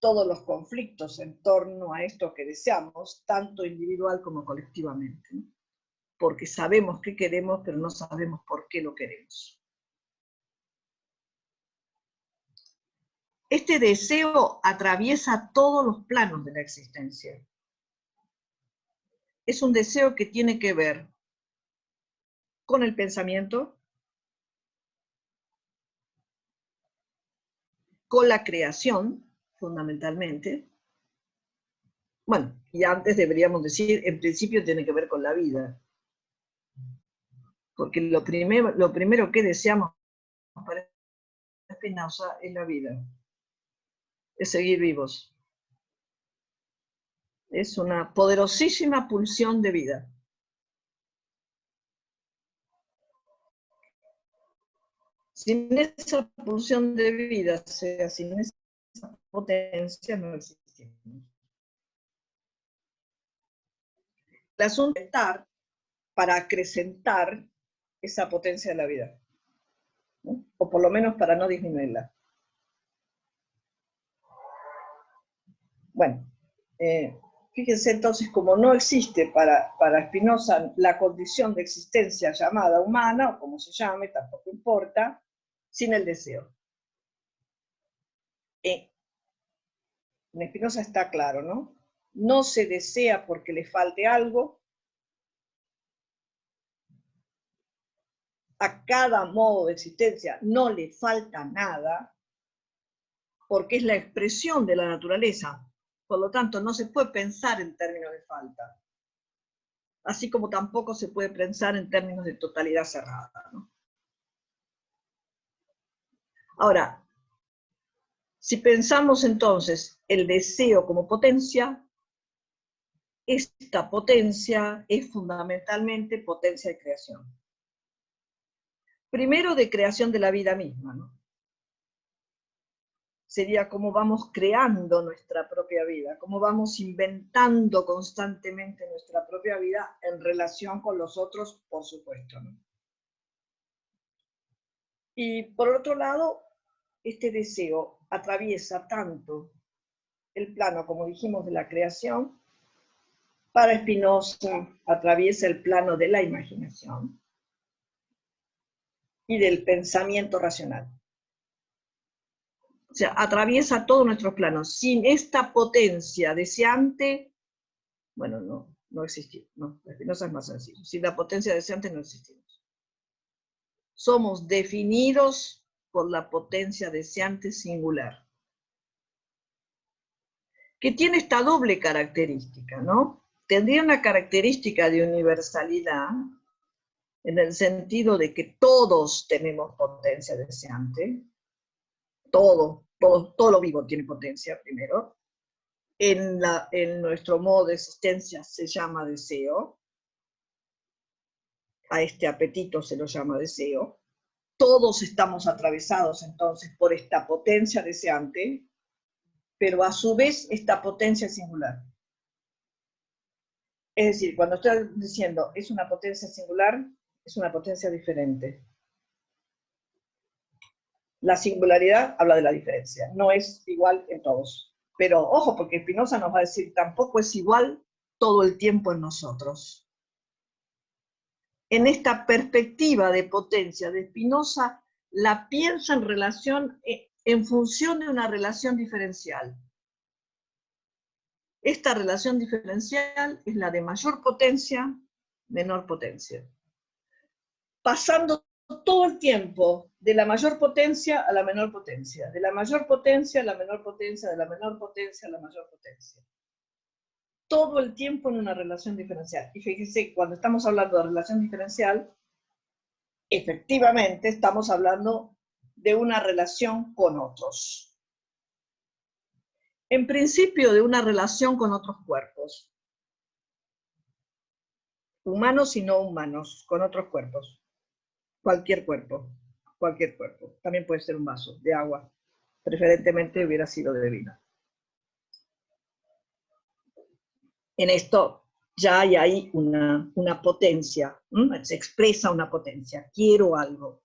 todos los conflictos en torno a esto que deseamos, tanto individual como colectivamente, ¿no? Porque sabemos qué queremos, pero no sabemos por qué lo queremos. Este deseo atraviesa todos los planos de la existencia. Es un deseo que tiene que ver con el pensamiento, con la creación, fundamentalmente. Bueno, y antes deberíamos decir, en principio tiene que ver con la vida. Porque lo primero que deseamos para Spinoza es la vida, es seguir vivos. Es una poderosísima pulsión de vida. Sin esa pulsión de vida, o sea, sin esa potencia, no existimos. El asunto es estar para acrecentar esa potencia de la vida, ¿no? O por lo menos para no disminuirla. Bueno, fíjense entonces, como no existe para Spinoza la condición de existencia llamada humana, o como se llame, tampoco importa, sin el deseo. En Spinoza está claro, ¿no? No se desea porque le falte algo. A cada modo de existencia no le falta nada, porque es la expresión de la naturaleza. Por lo tanto, no se puede pensar en términos de falta. Así como tampoco se puede pensar en términos de totalidad cerrada, ¿no? Ahora, si pensamos entonces el deseo como potencia, esta potencia es fundamentalmente potencia de creación. Primero de creación de la vida misma, ¿no? Sería cómo vamos creando nuestra propia vida, cómo vamos inventando constantemente nuestra propia vida en relación con los otros, por supuesto, ¿no? Y por otro lado, este deseo atraviesa tanto el plano, como dijimos, de la creación. Para Spinoza atraviesa el plano de la imaginación y del pensamiento racional. O sea, atraviesa todos nuestros planos. Sin esta potencia deseante, bueno, no existimos. No, Spinoza es más sencillo. Sin la potencia deseante no existimos. Somos definidos por la potencia deseante singular, que tiene esta doble característica, ¿no? Tendría una característica de universalidad, en el sentido de que todos tenemos potencia deseante, todo lo vivo tiene potencia, primero. En nuestro modo de existencia se llama deseo, a este apetito se lo llama deseo. Todos estamos atravesados entonces por esta potencia deseante, pero a su vez esta potencia singular. Es decir, cuando estoy diciendo es una potencia singular, es una potencia diferente. La singularidad habla de la diferencia, no es igual en todos. Pero ojo, porque Spinoza nos va a decir, tampoco es igual todo el tiempo en nosotros. En esta perspectiva de potencia de Spinoza, la piensa en relación, en función de una relación diferencial. Esta relación diferencial es la de mayor potencia, menor potencia. Pasando todo el tiempo de la mayor potencia a la menor potencia, de la mayor potencia a la menor potencia, de la menor potencia a la mayor potencia. Todo el tiempo en una relación diferencial. Y fíjense, cuando estamos hablando de relación diferencial, efectivamente estamos hablando de una relación con otros. En principio, de una relación con otros cuerpos. Humanos y no humanos, con otros cuerpos. Cualquier cuerpo, cualquier cuerpo. También puede ser un vaso de agua. Preferentemente hubiera sido de vino. En esto ya hay ahí una potencia, se expresa una potencia, quiero algo.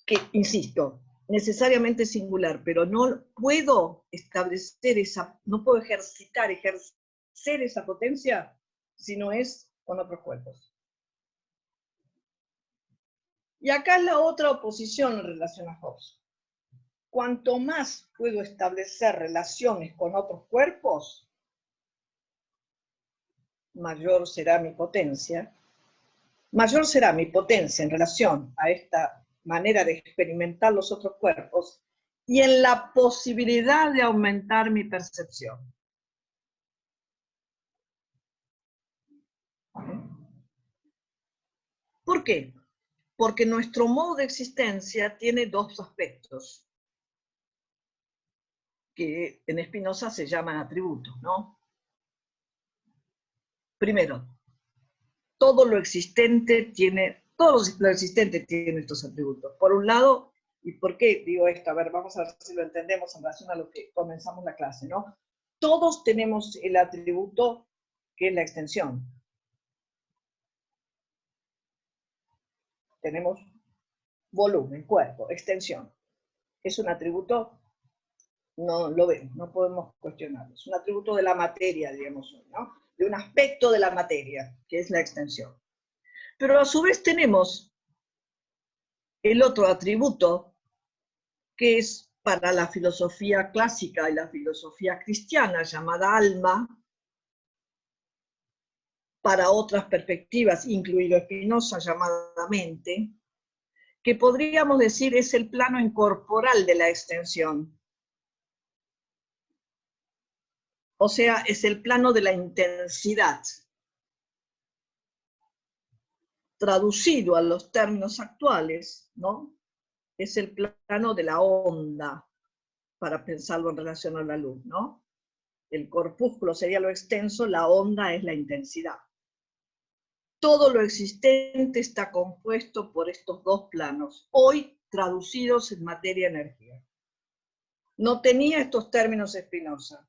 Que, insisto, necesariamente singular, pero no puedo establecer esa, no puedo ejercer esa potencia si no es con otros cuerpos. Y acá es la otra oposición en relación a Hobbes. Cuanto más puedo establecer relaciones con otros cuerpos, mayor será mi potencia. Mayor será mi potencia en relación a esta manera de experimentar los otros cuerpos y en la posibilidad de aumentar mi percepción. ¿Por qué? Porque nuestro modo de existencia tiene dos aspectos que en Spinoza se llaman atributos, ¿no? Primero, todo lo existente tiene estos atributos. Por un lado, ¿y por qué digo esto? A ver, vamos a ver si lo entendemos en relación a lo que comenzamos la clase, ¿no? Todos tenemos el atributo que es la extensión. Tenemos volumen, cuerpo, extensión. Es un atributo, no lo vemos, no podemos cuestionarlo. Es un atributo de la materia, digamos, ¿no? De un aspecto de la materia, que es la extensión. Pero a su vez tenemos el otro atributo, que es para la filosofía clásica y la filosofía cristiana, llamada alma, para otras perspectivas, incluido Spinoza, llamada mente, que podríamos decir es el plano incorporal de la extensión. O sea, es el plano de la intensidad. Traducido a los términos actuales, ¿no? Es el plano de la onda, para pensarlo en relación a la luz, ¿no? El corpúsculo sería lo extenso, la onda es la intensidad. Todo lo existente está compuesto por estos dos planos, hoy traducidos en materia-energía. No tenía estos términos Spinoza.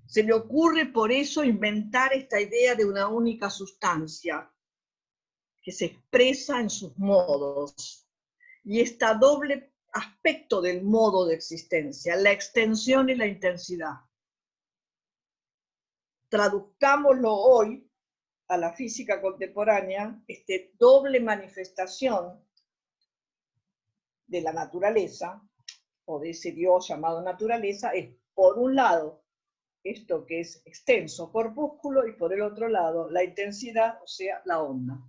Se le ocurre por eso inventar esta idea de una única sustancia que se expresa en sus modos. Y este doble aspecto del modo de existencia, la extensión y la intensidad. Traduzcámoslo hoy a la física contemporánea, doble manifestación de la naturaleza, o de ese Dios llamado naturaleza, es, por un lado, esto que es extenso, corpúsculo, y por el otro lado, la intensidad, o sea, la onda.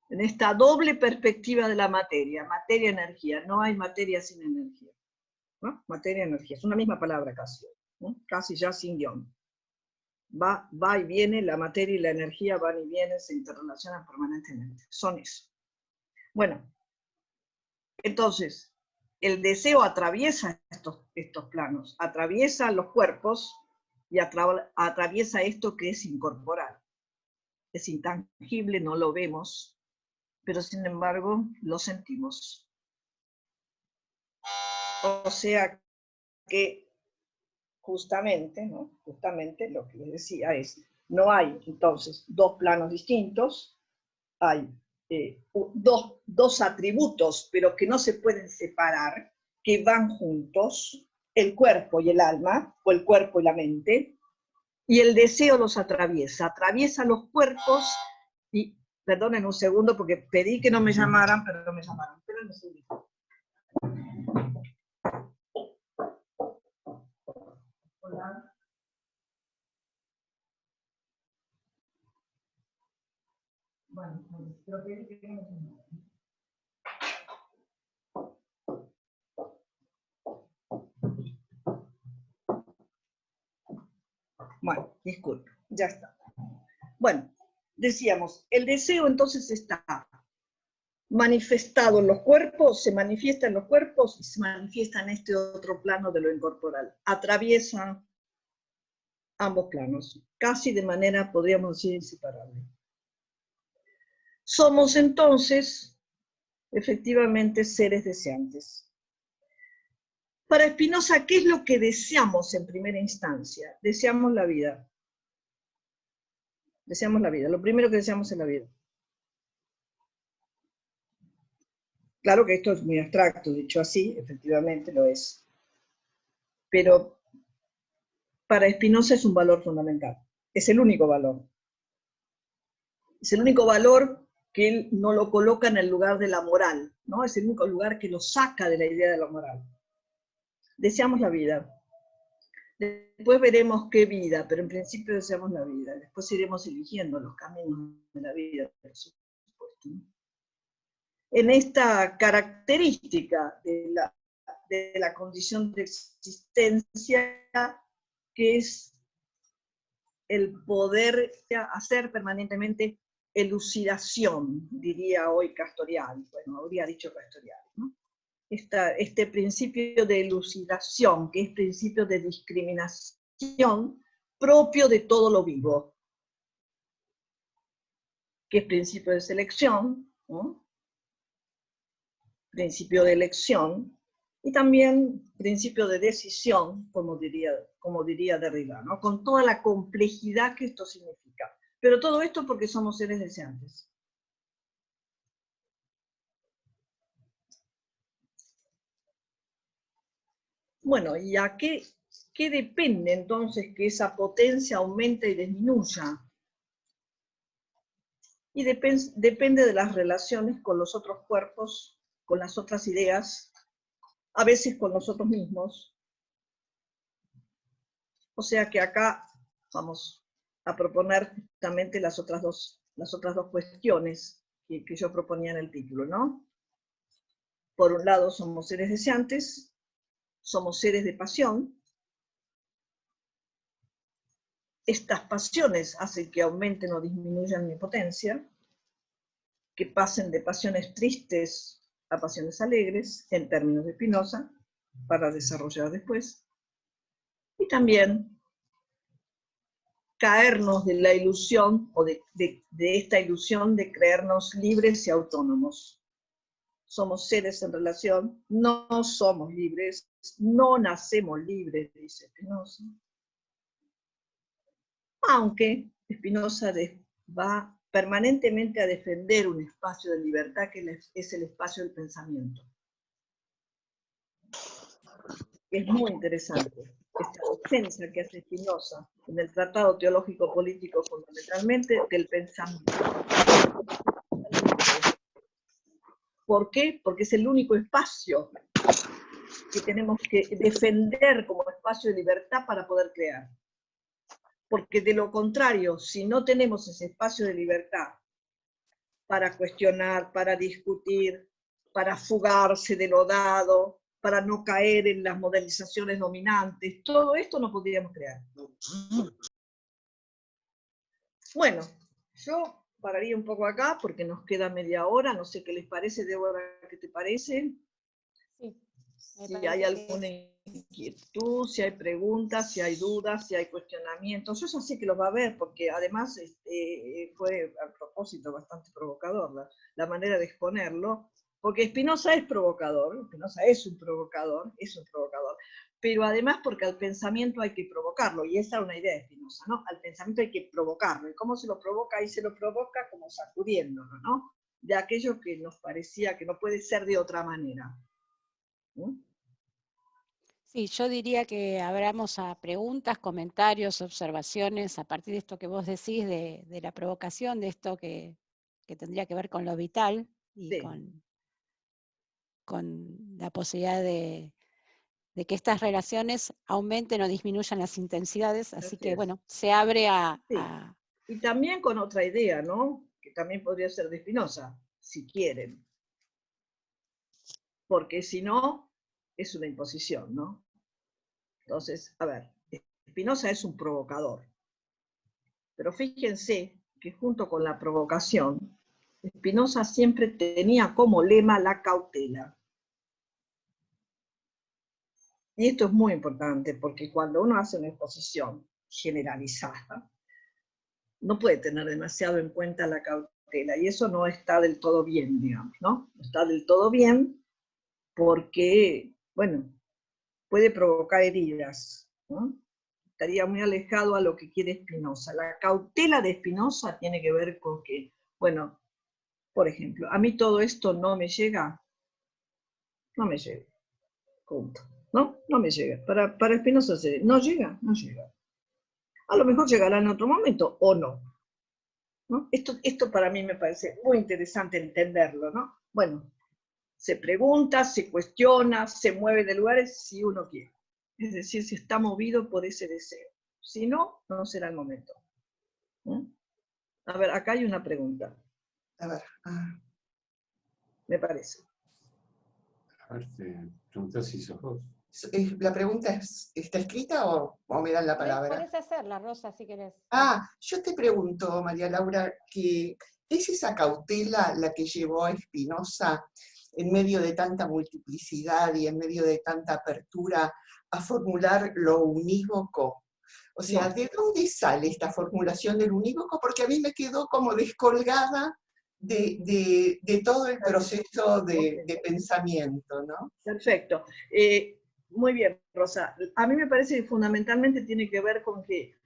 En esta doble perspectiva de la materia, materia-energía, no hay materia sin energía. ¿No? Materia-energía, es una misma palabra casi, ¿no? Casi ya sin guión. Va y viene, la materia y la energía van y vienen, se interrelacionan permanentemente. Son eso. Bueno, entonces, el deseo atraviesa estos planos, atraviesa los cuerpos y atraviesa esto que es incorporal. Es intangible, no lo vemos, pero sin embargo lo sentimos. O sea que justamente, ¿no? Justamente lo que les decía es, no hay entonces dos planos distintos, hay dos atributos, pero que no se pueden separar, que van juntos, el cuerpo y el alma, o el cuerpo y la mente, y el deseo los atraviesa los cuerpos, y perdonen un segundo porque pedí que no me llamaran, pero no me llamaron. Esperen un segundo. Hola. Bueno, pero pedí que no me llamaran. Bueno, disculpe. Ya está. Bueno, decíamos, el deseo entonces está manifestado en los cuerpos, se manifiesta en los cuerpos y se manifiesta en este otro plano de lo incorporal. Atraviesa ambos planos, casi de manera, podríamos decir, inseparable. Somos entonces, efectivamente, seres deseantes. Para Spinoza, ¿qué es lo que deseamos en primera instancia? Deseamos la vida. Deseamos la vida. Lo primero que deseamos es la vida. Claro que esto es muy abstracto, dicho así, efectivamente lo es. Pero para Spinoza es un valor fundamental. Es el único valor. Es el único valor que él no lo coloca en el lugar de la moral, ¿no? Es el único lugar que lo saca de la idea de la moral. Deseamos la vida. Después veremos qué vida, pero en principio deseamos la vida. Después iremos eligiendo los caminos de la vida, por supuesto, ¿no? En esta característica de la condición de existencia, que es el poder hacer permanentemente elucidación, diría hoy Castoriadis, bueno, habría dicho Castoriadis, ¿no? Este principio de elucidación, que es principio de discriminación propio de todo lo vivo, que es principio de selección, ¿no? Principio de elección, y también principio de decisión, como diría Derrida, ¿no? Con toda la complejidad que esto significa. Pero todo esto porque somos seres deseantes. Bueno, ¿y a qué depende entonces que esa potencia aumente y disminuya? Y depende de las relaciones con los otros cuerpos, con las otras ideas, a veces con nosotros mismos. O sea que acá vamos a proponer justamente las otras dos cuestiones que yo proponía en el título, ¿no? Por un lado, somos seres deseantes, somos seres de pasión. Estas pasiones hacen que aumenten o disminuyan mi potencia, que pasen de pasiones tristes a pasiones alegres, en términos de Spinoza, para desarrollar después. Y también caernos de la ilusión, o de esta ilusión de creernos libres y autónomos. Somos seres en relación, no somos libres, no nacemos libres, dice Spinoza. Aunque Spinoza va permanentemente a defender un espacio de libertad que es el espacio del pensamiento. Es muy interesante esta defensa que hace Spinoza en el Tratado Teológico Político, fundamentalmente del pensamiento. ¿Por qué? Porque es el único espacio que tenemos que defender como espacio de libertad para poder crear. Porque de lo contrario, si no tenemos ese espacio de libertad para cuestionar, para discutir, para fugarse de lo dado, para no caer en las modelizaciones dominantes, todo esto no podríamos crear. Bueno, yo pararía un poco acá porque nos queda media hora, no sé qué les parece, Débora, ¿qué te parece? Sí, Si hay alguna inquietud, si hay preguntas, si hay dudas, si hay cuestionamientos. Yo ya sé que los va a haber, porque además fue a propósito bastante provocador la manera de exponerlo, porque Spinoza es provocador, Spinoza es un provocador, pero además porque al pensamiento hay que provocarlo, y esa es una idea de Spinoza, ¿no? Al pensamiento hay que provocarlo, y cómo se lo provoca, y se lo provoca como sacudiéndolo, ¿no? De aquello que nos parecía que no puede ser de otra manera. Sí, yo diría que abramos a preguntas, comentarios, observaciones, a partir de esto que vos decís, de la provocación, de esto que tendría que ver con lo vital y Sí. con la posibilidad de que estas relaciones aumenten o disminuyan las intensidades, así que bueno, se abre a... Sí. Y también con otra idea, ¿no? Que también podría ser de Spinoza, si quieren. Porque si no, es una imposición, ¿no? Entonces, a ver, Spinoza es un provocador. Pero fíjense que junto con la provocación, Spinoza siempre tenía como lema la cautela. Y esto es muy importante, porque cuando uno hace una exposición generalizada, no puede tener demasiado en cuenta la cautela, y eso no está del todo bien, digamos, ¿no? No está del todo bien porque, bueno, puede provocar heridas, ¿no? Estaría muy alejado a lo que quiere Spinoza. La cautela de Spinoza tiene que ver con que, bueno, por ejemplo, a mí todo esto no me llega, punto. No me llega. Para Spinoza no llega, no llega. A lo mejor llegará en otro momento o no. ¿No? Esto para mí me parece muy interesante entenderlo, ¿no? Bueno, se pregunta, se cuestiona, se mueve de lugares si uno quiere. Es decir, si está movido por ese deseo. Si no, no será el momento. ¿Mm? A ver, acá hay una pregunta. A ver. Me parece. A ver, te preguntas si sos vos. ¿La pregunta está escrita o me dan la palabra? Podés hacerla, Rosa, si querés. Yo te pregunto, María Laura, que ¿es esa cautela la que llevó a Spinoza, en medio de tanta multiplicidad y en medio de tanta apertura, a formular lo unívoco? O sea, No. ¿de dónde sale esta formulación del unívoco? Porque a mí me quedó como descolgada de todo el proceso de pensamiento, ¿no? Perfecto. Muy bien, Rosa. A mí me parece que fundamentalmente tiene que ver con que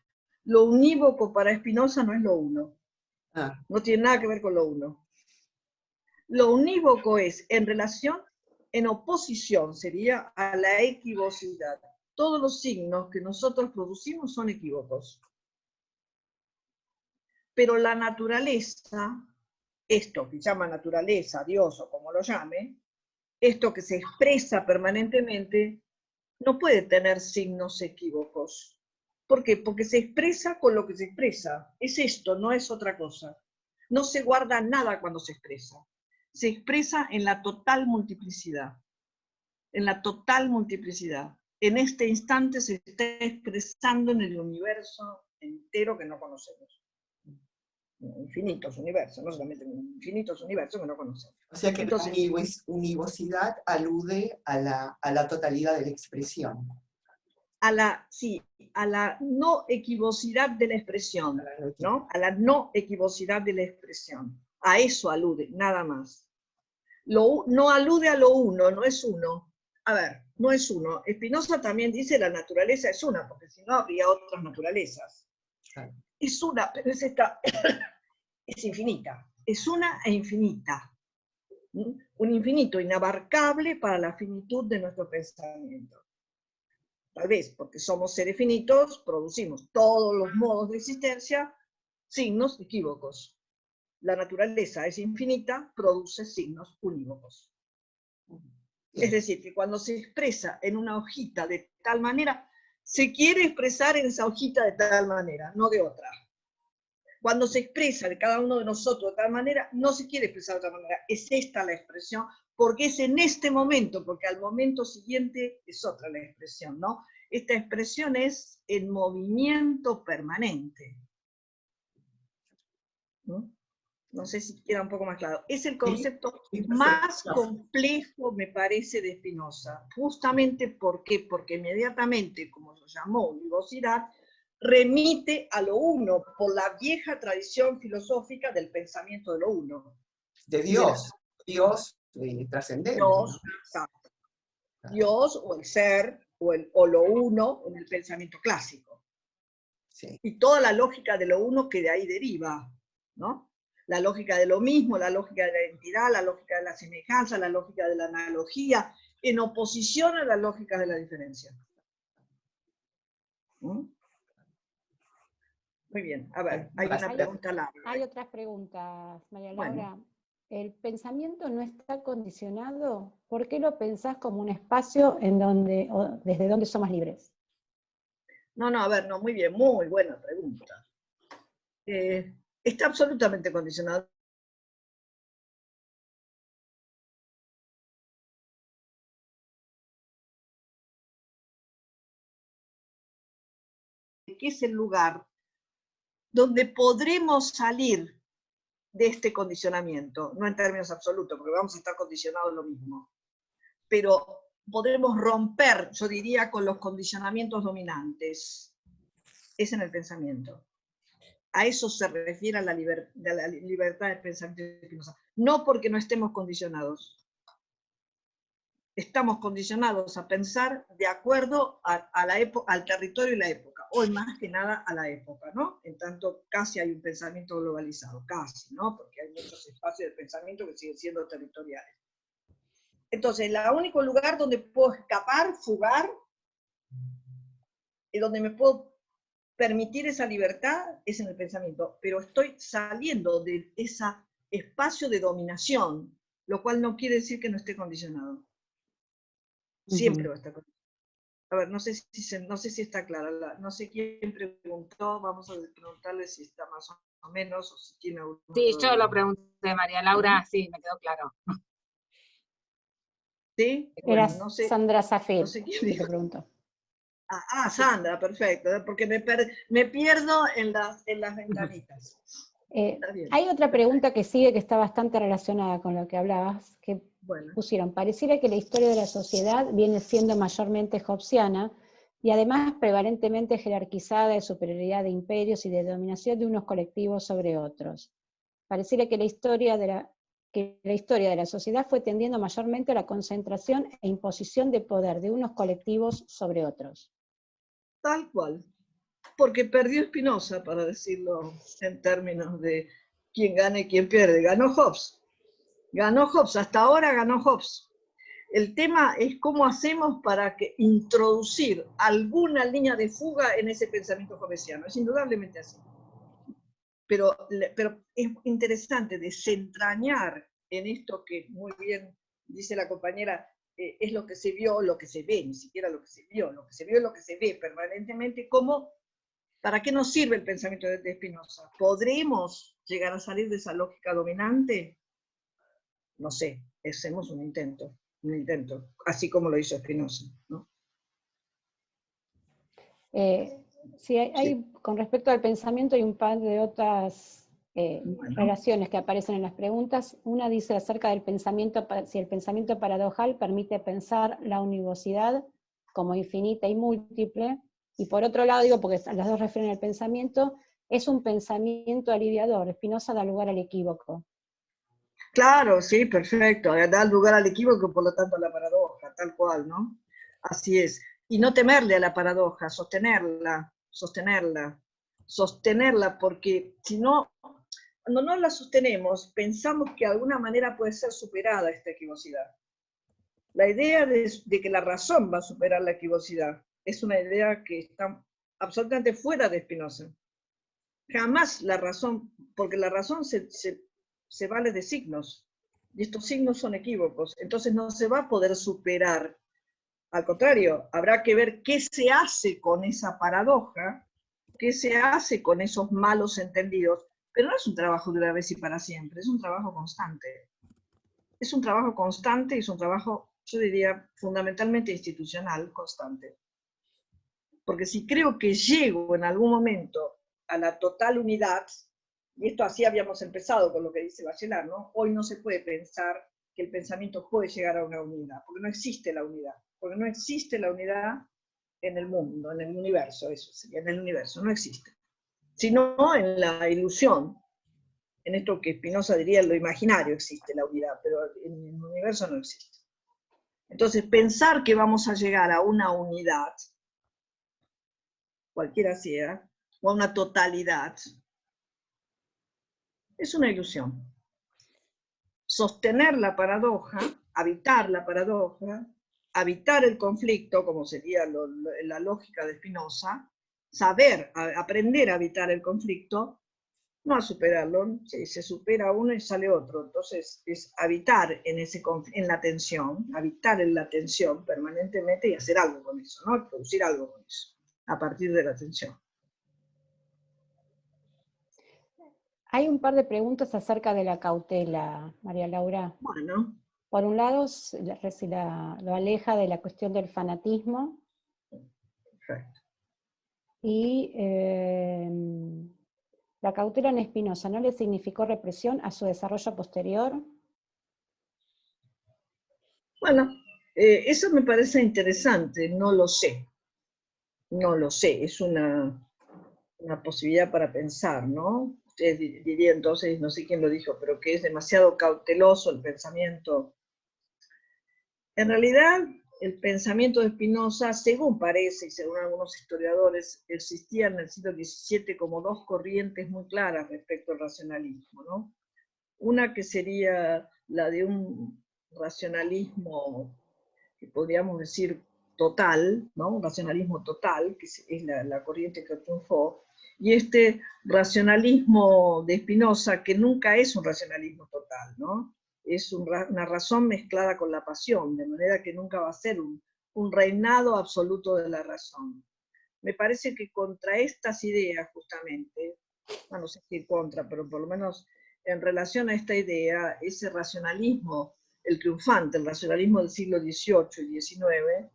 lo unívoco para Spinoza no es lo uno. No tiene nada que ver con lo uno. Lo unívoco es en relación, en oposición sería a la equivocidad. Todos los signos que nosotros producimos son equívocos. Pero la naturaleza, esto que llama naturaleza, Dios o como lo llame, esto que se expresa permanentemente, no puede tener signos equívocos. ¿Por qué? Porque se expresa con lo que se expresa. Es esto, no es otra cosa. No se guarda nada cuando se expresa. Se expresa en la total multiplicidad. En la total multiplicidad. En este instante se está expresando en el universo entero que no conocemos. Infinitos universos, no solamente infinitos universos que no conocemos. O sea que Entonces, la univocidad alude a la totalidad de la expresión. a la no equivocidad de la expresión, ¿no? A la no equivocidad de la expresión. A eso alude, nada más. No alude a lo uno, no es uno. A ver, no es uno. Spinoza también dice la naturaleza es una, porque si no habría otras naturalezas. Claro. Es una, pero es esta, es infinita. Es una e infinita. ¿Mm? Un infinito inabarcable para la finitud de nuestro pensamiento. Tal vez porque somos seres finitos, producimos todos los modos de existencia, signos equívocos. La naturaleza es infinita, produce signos unívocos. Es decir, que cuando se expresa en una hojita de tal manera, se quiere expresar en esa hojita de tal manera, no de otra. Cuando se expresa de cada uno de nosotros de tal manera, no se quiere expresar de otra manera. Es esta la expresión, porque es en este momento, porque al momento siguiente es otra la expresión, ¿no? Esta expresión es en movimiento permanente. ¿No? No sé si queda un poco más claro. Es el concepto más complejo, me parece, de Spinoza. Justamente ¿por qué? Porque inmediatamente, como lo llamó univocidad, remite a lo uno, por la vieja tradición filosófica del pensamiento de lo uno. De Dios, Dios trascendente. Dios, ¿no? exacto. Dios o el ser o lo uno en el pensamiento clásico. Sí. Y toda la lógica de lo uno que de ahí deriva, ¿no? La lógica de lo mismo, la lógica de la identidad, la lógica de la semejanza, la lógica de la analogía, en oposición a la lógica de la diferencia. ¿Mm? Muy bien, a ver, hay una pregunta larga. Hay otras preguntas, María Bueno. Laura. ¿El pensamiento no está condicionado? ¿Por qué lo pensás como un espacio en donde, o desde donde somos libres? No, a ver, no, muy bien, muy buena pregunta. Está absolutamente condicionado. ¿Qué es el lugar donde podremos salir de este condicionamiento, no en términos absolutos, porque vamos a estar condicionados a lo mismo, pero podremos romper, yo diría, con los condicionamientos dominantes, es en el pensamiento. A eso se refiere a la libertad de pensamiento de Spinoza. No porque no estemos condicionados. Estamos condicionados a pensar de acuerdo al territorio y la época, hoy más que nada a la época, ¿no? En tanto, casi hay un pensamiento globalizado, casi, ¿no? Porque hay muchos espacios de pensamiento que siguen siendo territoriales. Entonces, el único lugar donde puedo escapar, fugar, y donde me puedo permitir esa libertad es en el pensamiento, pero estoy saliendo de ese espacio de dominación, lo cual no quiere decir que no esté condicionado. Siempre va a estar condicionado. A ver, no sé si está clara, no sé quién preguntó, vamos a preguntarle si está más o menos, o si tiene algún Sí, otro... yo lo pregunté, María Laura, sí, me quedó claro. ¿Sí? Era Bueno, no sé, Sandra Zafir, no sé quién que dijo. te preguntó. Sandra, perfecto, porque me pierdo en las ventanitas. Está bien. Hay otra pregunta que sigue que está bastante relacionada con lo que hablabas, que Bueno, pusieron, pareciera que la historia de la sociedad viene siendo mayormente hobbesiana y además prevalentemente jerarquizada de superioridad de imperios y de dominación de unos colectivos sobre otros. Pareciera que la historia de la sociedad fue tendiendo mayormente a la concentración e imposición de poder de unos colectivos sobre otros. tal cual. Porque perdió Spinoza, para decirlo en términos de quién gana y quién pierde. Ganó Hobbes. Ganó Hobbes, hasta ahora ganó Hobbes. El tema es cómo hacemos para introducir alguna línea de fuga en ese pensamiento hobbesiano. Es indudablemente así. Pero es interesante desentrañar en esto que muy bien dice la compañera, es lo que se vio, lo que se ve, ni siquiera lo que se vio es lo que se ve permanentemente, como ¿para qué nos sirve el pensamiento de Spinoza? ¿Podremos llegar a salir de esa lógica dominante? No sé, hacemos un intento, así como lo hizo Spinoza, ¿no? Sí, con respecto al pensamiento hay un par de otras relaciones que aparecen en las preguntas. Una dice acerca del pensamiento, si el pensamiento paradojal permite pensar la univocidad como infinita y múltiple, y por otro lado, digo, porque las dos refieren al pensamiento, es un pensamiento aliviador. Spinoza da lugar al equívoco. Claro, sí, perfecto. Da lugar al equívoco, por lo tanto a la paradoja, tal cual, ¿no? Así es. Y no temerle a la paradoja, sostenerla, porque si no, cuando no la sostenemos, pensamos que de alguna manera puede ser superada esta equivocidad. La idea de que la razón va a superar la equivocidad es una idea que está absolutamente fuera de Spinoza. Jamás la razón, porque la razón se vale de signos, y estos signos son equívocos, entonces no se va a poder superar. Al contrario, habrá que ver qué se hace con esa paradoja, qué se hace con esos malos entendidos, pero no es un trabajo de una vez y para siempre, es un trabajo constante. Es un trabajo constante y es un trabajo, yo diría, fundamentalmente institucional, constante. Porque si creo que llego en algún momento a la total unidad, y esto así habíamos empezado con lo que dice Bachelard, ¿no? Hoy no se puede pensar que el pensamiento puede llegar a una unidad, porque no existe la unidad, porque no existe la unidad en el mundo, en el universo, eso sería, en el universo, no existe. Sino en la ilusión, en esto que Spinoza diría en lo imaginario existe la unidad, pero en el universo no existe. Entonces, pensar que vamos a llegar a una unidad, cualquiera sea, o a una totalidad, es una ilusión. Sostener la paradoja, habitar el conflicto, como sería la lógica de Spinoza, aprender a habitar el conflicto, no a superarlo, se supera uno y sale otro. Entonces es habitar en la tensión, habitar en la tensión permanentemente y hacer algo con eso, ¿no? Producir algo con eso, a partir de la tensión. Hay un par de preguntas acerca de la cautela, María Laura. Bueno. Por un lado, lo aleja de la cuestión del fanatismo. Perfecto. Y ¿La cautela en Spinoza no le significó represión a su desarrollo posterior? Bueno, eso me parece interesante, no lo sé. No lo sé, es una posibilidad para pensar, ¿no? Ustedes dirían entonces, no sé quién lo dijo, pero que es demasiado cauteloso el pensamiento. En realidad, el pensamiento de Spinoza, según parece y según algunos historiadores, existía en el siglo XVII como dos corrientes muy claras respecto al racionalismo, ¿no? Una que sería la de un racionalismo, que podríamos decir total, ¿no? Un racionalismo total, que es la corriente que triunfó, y este racionalismo de Spinoza, que nunca es un racionalismo total, ¿no? Es una razón mezclada con la pasión, de manera que nunca va a ser un reinado absoluto de la razón. Me parece que contra estas ideas, justamente, no sé si contra, pero por lo menos en relación a esta idea, ese racionalismo, el triunfante, el racionalismo del siglo XVIII y XIX,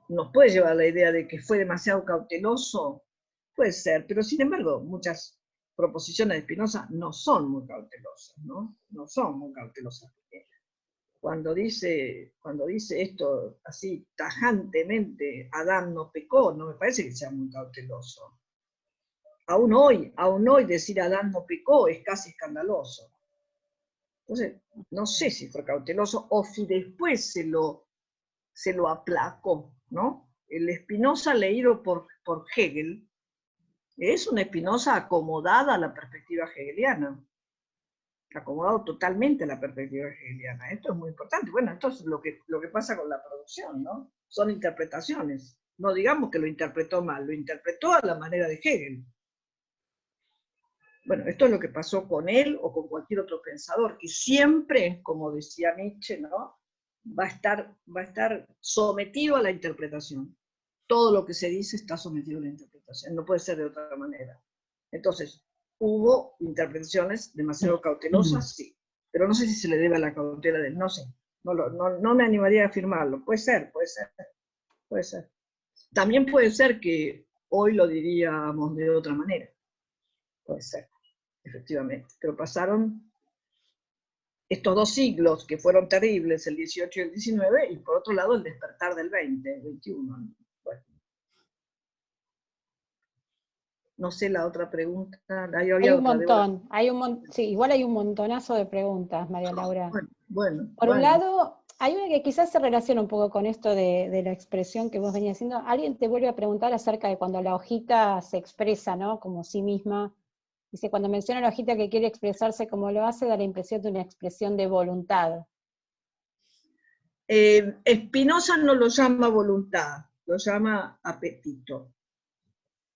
nos puede llevar a la idea de que fue demasiado cauteloso, puede ser, pero sin embargo, muchas proposiciones de Spinoza no son muy cautelosas, ¿no? No son muy cautelosas. Cuando dice esto así tajantemente, Adán no pecó, no me parece que sea muy cauteloso. Aún hoy decir Adán no pecó es casi escandaloso. Entonces, no sé si fue cauteloso o si después se lo aplacó, ¿no? El Spinoza leído por Hegel es una Spinoza acomodada a la perspectiva hegeliana, acomodado totalmente a la perspectiva hegeliana. Esto es muy importante. Bueno, esto es lo que pasa con la producción, ¿no? Son interpretaciones. No digamos que lo interpretó mal, lo interpretó a la manera de Hegel. Bueno, esto es lo que pasó con él o con cualquier otro pensador, que siempre, como decía Nietzsche, ¿no? va a estar sometido a la interpretación. Todo lo que se dice está sometido a la interpretación, no puede ser de otra manera. Entonces, hubo interpretaciones demasiado cautelosas, sí, pero no sé si se le debe a la cautela de él, no sé, no me animaría a afirmarlo, puede ser. También puede ser que hoy lo diríamos de otra manera, puede ser, efectivamente, pero pasaron estos dos siglos que fueron terribles, el 18 y el 19, y por otro lado el despertar del 20, el 21. Bueno. No sé la otra pregunta. Hay un montón, sí, igual hay un montonazo de preguntas, María Laura. Bueno. Por un lado, hay una que quizás se relaciona un poco con esto de la expresión que vos venías haciendo. Alguien te vuelve a preguntar acerca de cuando la hojita se expresa, ¿no? Como sí misma. Dice, cuando menciona la hojita que quiere expresarse como lo hace, da la impresión de una expresión de voluntad. Spinoza no lo llama voluntad, lo llama apetito.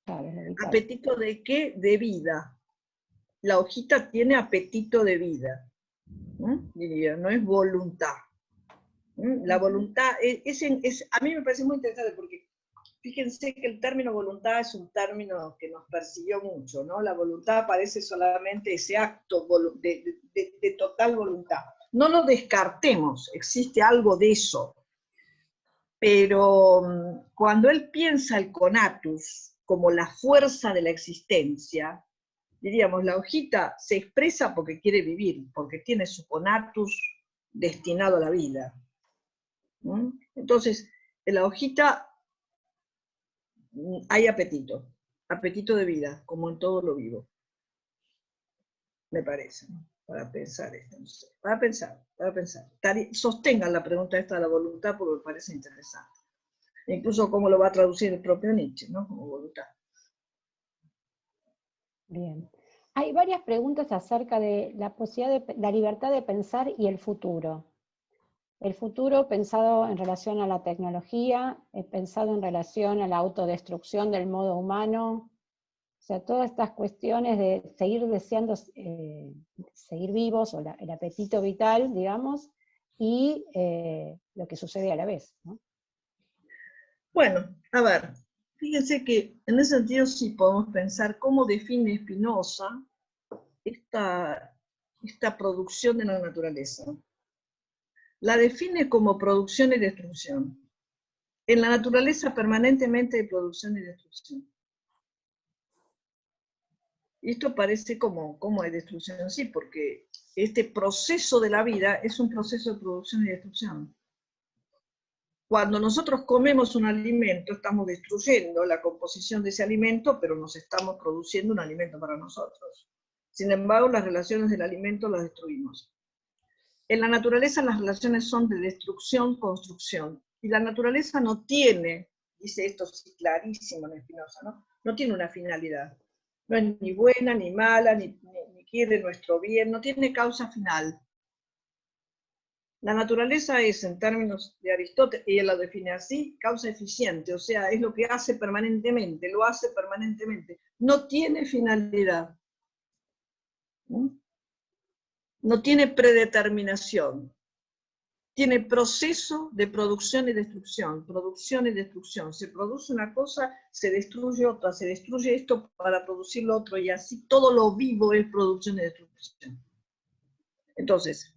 Claro, ¿Apetito de qué? De vida. La hojita tiene apetito de vida. Diría, no es voluntad. La voluntad a mí me parece muy interesante porque fíjense que el término voluntad es un término que nos persiguió mucho, ¿no? La voluntad parece solamente ese acto de total voluntad. No lo descartemos, existe algo de eso. Pero cuando él piensa el conatus como la fuerza de la existencia, diríamos, la hojita se expresa porque quiere vivir, porque tiene su conatus destinado a la vida. Entonces, en la hojita hay apetito de vida, como en todo lo vivo. Me parece, ¿no? Para pensar esto, no sé. Para pensar. Sostengan la pregunta esta de la voluntad porque me parece interesante. Incluso cómo lo va a traducir el propio Nietzsche, ¿no? Como voluntad. Bien. Hay varias preguntas acerca de la posibilidad de la libertad de pensar y el futuro. El futuro pensado en relación a la tecnología, pensado en relación a la autodestrucción del modo humano, o sea, todas estas cuestiones de seguir deseando seguir vivos, o el apetito vital, digamos, y lo que sucede a la vez, ¿no? Bueno, a ver, fíjense que en ese sentido sí podemos pensar cómo define Spinoza esta producción de la naturaleza. La define como producción y destrucción. En la naturaleza permanentemente hay producción y destrucción. Esto parece como hay destrucción en sí, porque este proceso de la vida es un proceso de producción y destrucción. Cuando nosotros comemos un alimento, estamos destruyendo la composición de ese alimento, pero nos estamos produciendo un alimento para nosotros. Sin embargo, las relaciones del alimento las destruimos. En la naturaleza las relaciones son de destrucción-construcción, y la naturaleza no tiene, dice esto sí, clarísimo en Spinoza, no tiene una finalidad. No es ni buena, ni mala, ni quiere nuestro bien, no tiene causa final. La naturaleza es, en términos de Aristóteles, y él lo define así, causa eficiente, o sea, es lo que hace permanentemente, lo hace permanentemente. No tiene finalidad. No tiene predeterminación. Tiene proceso de producción y destrucción, producción y destrucción. Se produce una cosa, se destruye otra, se destruye esto para producir lo otro, y así todo lo vivo es producción y destrucción. Entonces,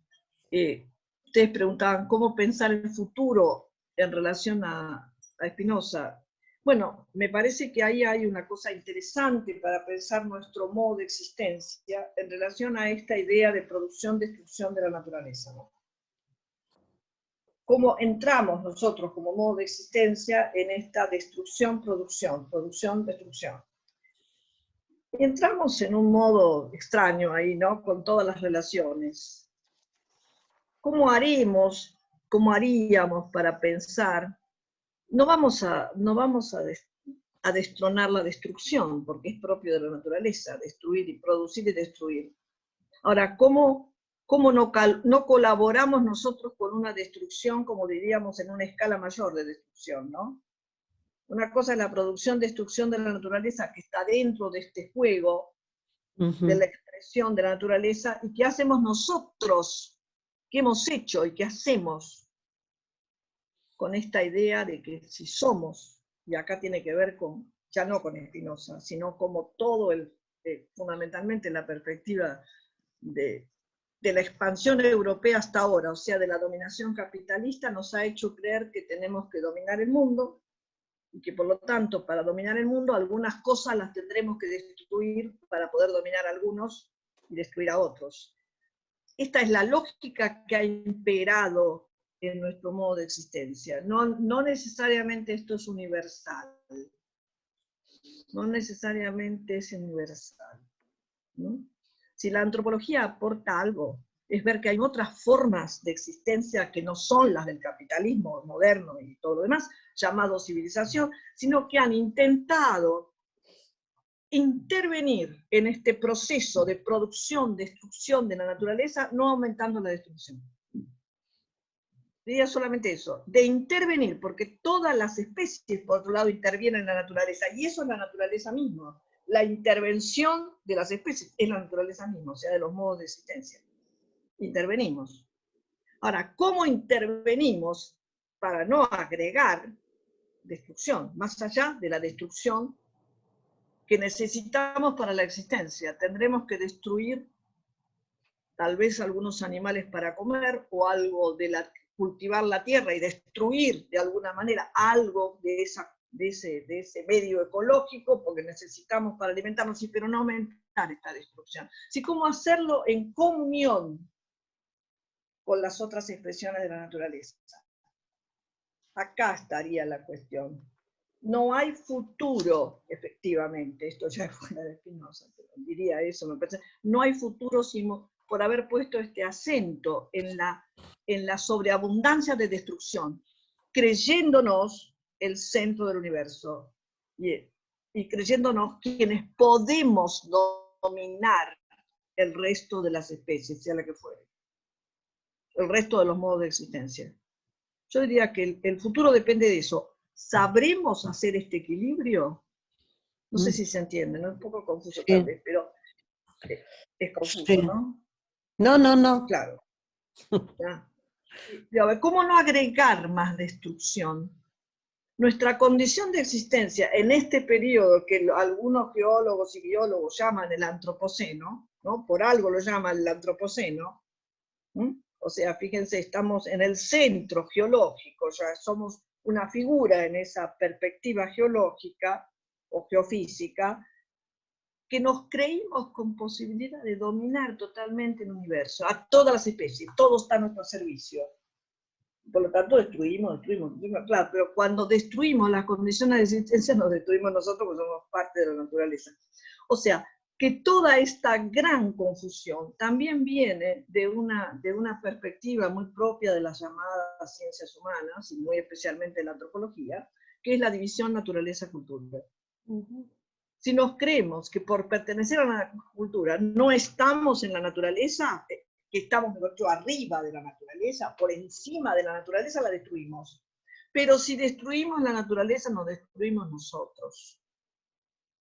ustedes preguntaban cómo pensar el futuro en relación a Spinoza. Bueno, me parece que ahí hay una cosa interesante para pensar nuestro modo de existencia en relación a esta idea de producción-destrucción de la naturaleza, ¿no? Cómo entramos nosotros como modo de existencia en esta destrucción-producción, producción-destrucción. Y entramos en un modo extraño ahí, ¿no? Con todas las relaciones. ¿Cómo haríamos para pensar? No vamos a destronar la destrucción, porque es propio de la naturaleza, destruir y producir y destruir. Ahora, ¿cómo no colaboramos nosotros con una destrucción, como diríamos, en una escala mayor de destrucción, ¿no? Una cosa es la producción-destrucción de la naturaleza, que está dentro de este juego, de la expresión de la naturaleza, y qué hacemos nosotros, qué hemos hecho y qué hacemos con esta idea de que si somos, y acá tiene que ver con, ya no con Spinoza, sino como todo fundamentalmente la perspectiva de la expansión europea hasta ahora, o sea, de la dominación capitalista, nos ha hecho creer que tenemos que dominar el mundo, y que por lo tanto, para dominar el mundo, algunas cosas las tendremos que destruir para poder dominar a algunos y destruir a otros. Esta es la lógica que ha imperado en nuestro modo de existencia. No necesariamente esto es universal. No necesariamente es universal, ¿no? Si la antropología aporta algo, es ver que hay otras formas de existencia que no son las del capitalismo moderno y todo lo demás, llamado civilización, sino que han intentado intervenir en este proceso de producción, destrucción de la naturaleza, no aumentando la destrucción. Diría solamente eso, de intervenir, porque todas las especies, por otro lado, intervienen en la naturaleza, y eso es la naturaleza misma. La intervención de las especies es la naturaleza misma, o sea, de los modos de existencia. Intervenimos. Ahora, ¿cómo intervenimos para no agregar destrucción, más allá de la destrucción que necesitamos para la existencia? Tendremos que destruir tal vez algunos animales para comer, o algo cultivar la tierra y destruir de alguna manera algo de ese medio ecológico, porque necesitamos para alimentarnos, sí, pero no aumentar esta destrucción. Sí, cómo hacerlo en comunión con las otras expresiones de la naturaleza. Acá estaría la cuestión. No hay futuro, efectivamente, esto ya es fuera de Spinoza, pero diría eso, me parece. No hay futuro por haber puesto este acento en la sobreabundancia de destrucción, creyéndonos el centro del universo, y creyéndonos quienes podemos dominar el resto de las especies, sea la que fuere, el resto de los modos de existencia. Yo diría que el futuro depende de eso. ¿Sabremos hacer este equilibrio? No sé si se entiende, ¿no? Es un poco confuso tal vez, pero es confuso, sí. ¿No? No. Claro. A ver, ¿cómo no agregar más destrucción? Nuestra condición de existencia en este periodo, que algunos geólogos y biólogos llaman el antropoceno, ¿no? Por algo lo llaman el antropoceno, o sea, fíjense, estamos en el centro geológico, ya somos una figura en esa perspectiva geológica o geofísica, que nos creímos con posibilidad de dominar totalmente el universo, a todas las especies, todo está a nuestro servicio. Por lo tanto, destruimos, claro, pero cuando destruimos las condiciones de existencia, nos destruimos nosotros porque somos parte de la naturaleza. O sea, que toda esta gran confusión también viene de una perspectiva muy propia de las llamadas ciencias humanas, y muy especialmente la antropología, que es la división naturaleza-cultura. Si nos creemos que por pertenecer a la cultura no estamos en la naturaleza, que estamos arriba de la naturaleza, por encima de la naturaleza, la destruimos. Pero si destruimos la naturaleza, nos destruimos nosotros.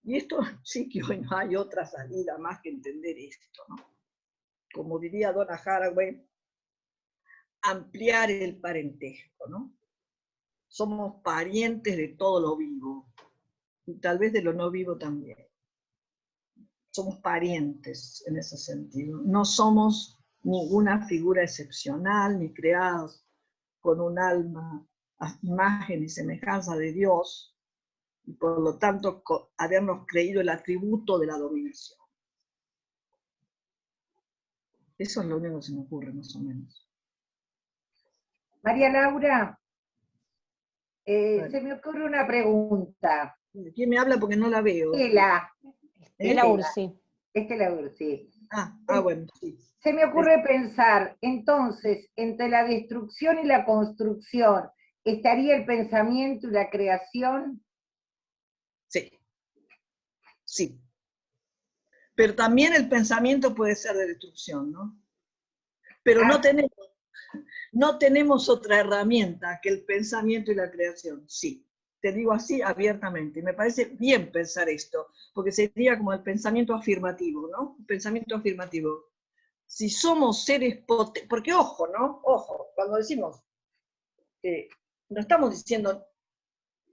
Y esto sí que hoy no hay otra salida más que entender esto, ¿no? Como diría Donna Haraway, ampliar el parentesco, ¿no? Somos parientes de todo lo vivo, y tal vez de lo no vivo también. Somos parientes en ese sentido. No somos ninguna figura excepcional, ni creados con un alma a imagen y semejanza de Dios, y por lo tanto habernos creído el atributo de la dominación. Eso es lo único que se me ocurre, más o menos. María Laura, Bueno. se me ocurre una pregunta. ¿Quién me habla? Porque no la veo. Estela. Estela Ursi. Estela Ursi. Bueno, sí. Se me ocurre pensar, entonces, entre la destrucción y la construcción, ¿estaría el pensamiento y la creación? Sí. Sí. Pero también el pensamiento puede ser de destrucción, ¿no? Pero no tenemos otra herramienta que el pensamiento y la creación. Sí. Te digo así abiertamente. Me parece bien pensar esto, porque sería como el pensamiento afirmativo, ¿no? El pensamiento afirmativo. Si somos seres potentes, porque ojo, ¿no? Ojo, cuando decimos, no estamos diciendo,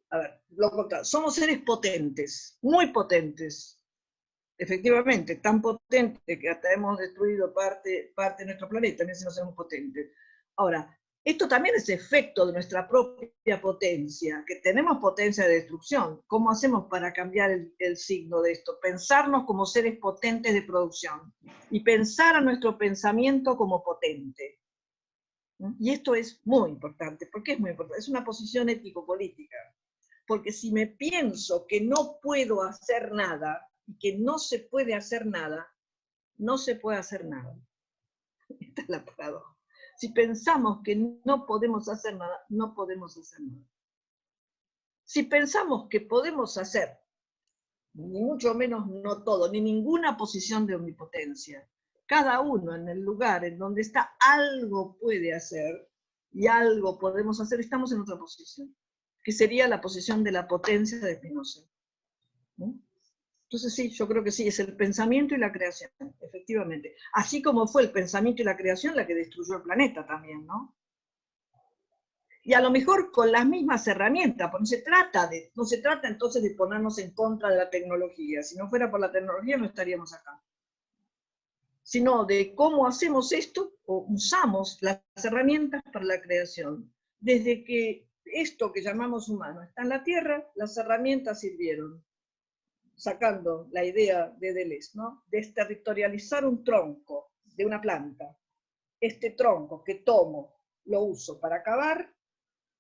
a ver, lo contrario, somos seres potentes, muy potentes, efectivamente, tan potentes que hasta hemos destruido parte de nuestro planeta, también si no somos potentes. Ahora, esto también es efecto de nuestra propia potencia, que tenemos potencia de destrucción. ¿Cómo hacemos para cambiar el signo de esto? Pensarnos como seres potentes de producción y pensar a nuestro pensamiento como potente. Y esto es muy importante. ¿Por qué es muy importante? Es una posición ético-política. Porque si me pienso que no puedo hacer nada y que no se puede hacer nada, no se puede hacer nada. Esta es la paradoja. Si pensamos que no podemos hacer nada, no podemos hacer nada. Si pensamos que podemos hacer, ni mucho menos no todo, ni ninguna posición de omnipotencia, cada uno en el lugar en donde está, algo puede hacer y algo podemos hacer, estamos en otra posición, que sería la posición de la potencia de Spinoza. ¿No? Entonces sí, yo creo que sí, es el pensamiento y la creación, efectivamente. Así como fue el pensamiento y la creación la que destruyó el planeta también, ¿no? Y a lo mejor con las mismas herramientas, porque no se trata entonces de ponernos en contra de la tecnología. Si no fuera por la tecnología no estaríamos acá. Sino de cómo hacemos esto, o usamos las herramientas para la creación. Desde que esto que llamamos humano está en la Tierra, las herramientas sirvieron. Sacando la idea de Deleuze, ¿no? Desterritorializar un tronco de una planta. Este tronco que tomo, lo uso para cavar,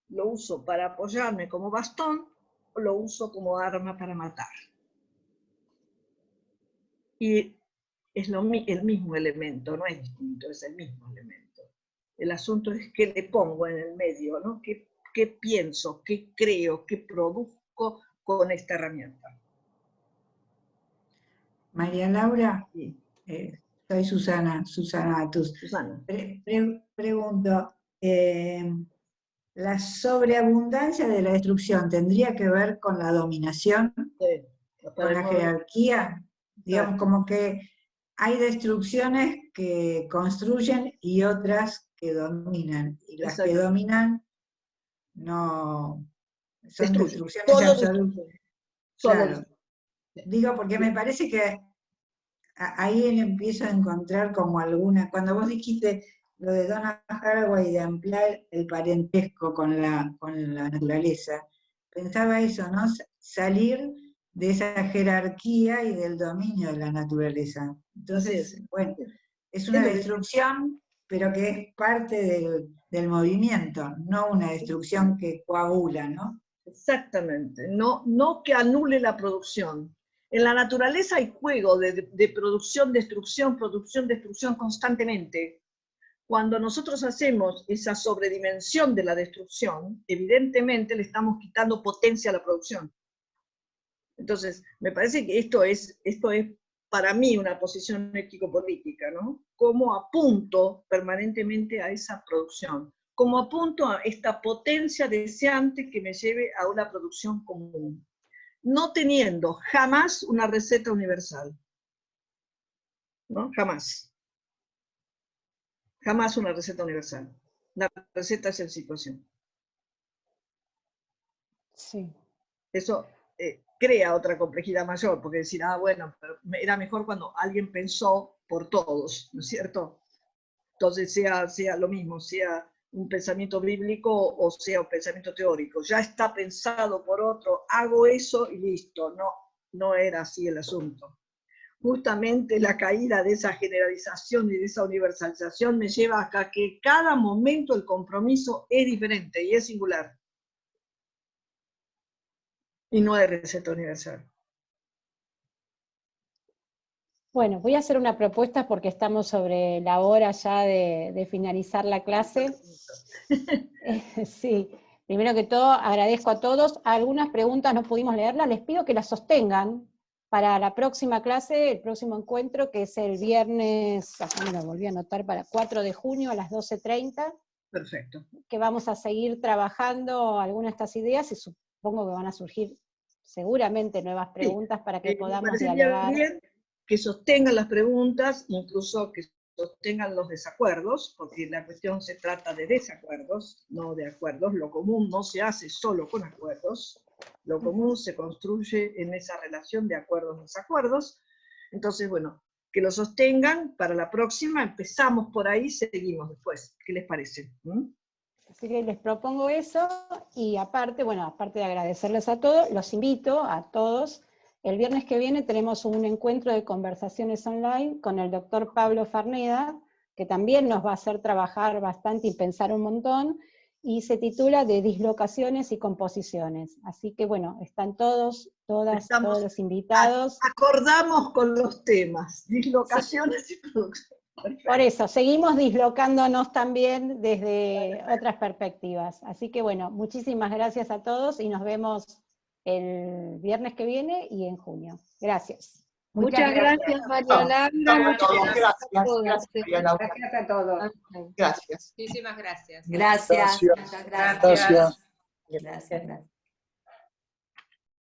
lo uso para apoyarme como bastón, o lo uso como arma para matar. Y es el mismo elemento, no es distinto, es el mismo elemento. El asunto es qué le pongo en el medio, ¿no? ¿Qué pienso, qué creo, qué produzco con esta herramienta? María Laura, Sí. Soy Susana Atus. Susana. Pregunto, ¿la sobreabundancia de la destrucción tendría que ver con la dominación, con la jerarquía? Digamos, como que hay destrucciones que construyen y otras que dominan, y las que dominan no son destrucciones absolutas. Claro. Digo, porque me parece que ahí empiezo a encontrar como alguna, cuando vos dijiste lo de Donna Haraway de ampliar el parentesco con la naturaleza, pensaba eso, ¿no? Salir de esa jerarquía y del dominio de la naturaleza. Entonces, bueno, es una destrucción, pero que es parte del movimiento, no una destrucción que coagula, ¿no? Exactamente, no que anule la producción. En la naturaleza hay juego de producción, destrucción constantemente. Cuando nosotros hacemos esa sobredimensión de la destrucción, evidentemente le estamos quitando potencia a la producción. Entonces, me parece que esto es para mí una posición ético-política, ¿no? Cómo apunto permanentemente a esa producción, cómo apunto a esta potencia deseante que me lleve a una producción común, no teniendo jamás una receta universal, ¿no? Jamás. Jamás una receta universal. La receta es en situación. Sí. Eso crea otra complejidad mayor, porque decir, bueno, pero era mejor cuando alguien pensó por todos, ¿no es cierto? Entonces sea lo mismo, sea un pensamiento bíblico o sea un pensamiento teórico. Ya está pensado por otro, hago eso y listo. No era así el asunto. Justamente la caída de esa generalización y de esa universalización me lleva a que cada momento el compromiso es diferente y es singular. Y no hay receta universal. Bueno, voy a hacer una propuesta porque estamos sobre la hora ya de finalizar la clase. Sí, primero que todo agradezco a todos. Algunas preguntas no pudimos leerlas, les pido que las sostengan para la próxima clase, el próximo encuentro, que es el viernes, me lo volví a anotar, para 4 de junio a las 12:30. Perfecto. Que vamos a seguir trabajando algunas de estas ideas y supongo que van a surgir seguramente nuevas preguntas para que podamos dialogar. Bien que sostengan las preguntas, incluso que sostengan los desacuerdos, porque la cuestión se trata de desacuerdos, no de acuerdos. Lo común no se hace solo con acuerdos, lo común se construye en esa relación de acuerdos-desacuerdos. Entonces, bueno, que lo sostengan para la próxima, empezamos por ahí, seguimos después. ¿Qué les parece? Así que les propongo eso, y aparte, bueno, aparte de agradecerles a todos, los invito a todos. El viernes que viene tenemos un encuentro de conversaciones online con el doctor Pablo Farneda, que también nos va a hacer trabajar bastante y pensar un montón, y se titula de dislocaciones y composiciones. Así que bueno, están todos, todas, todos los invitados. Acordamos con los temas, dislocaciones y producción. Perfecto. Por eso, seguimos dislocándonos también desde otras perspectivas. Así que bueno, muchísimas gracias a todos y nos vemos el viernes que viene y en junio. Gracias. Muchas gracias, María Laura. Gracias, María Laura. Gracias a todos. Gracias. Muchísimas gracias. Gracias. Gracias. Muchas gracias. Gracias. Gracias.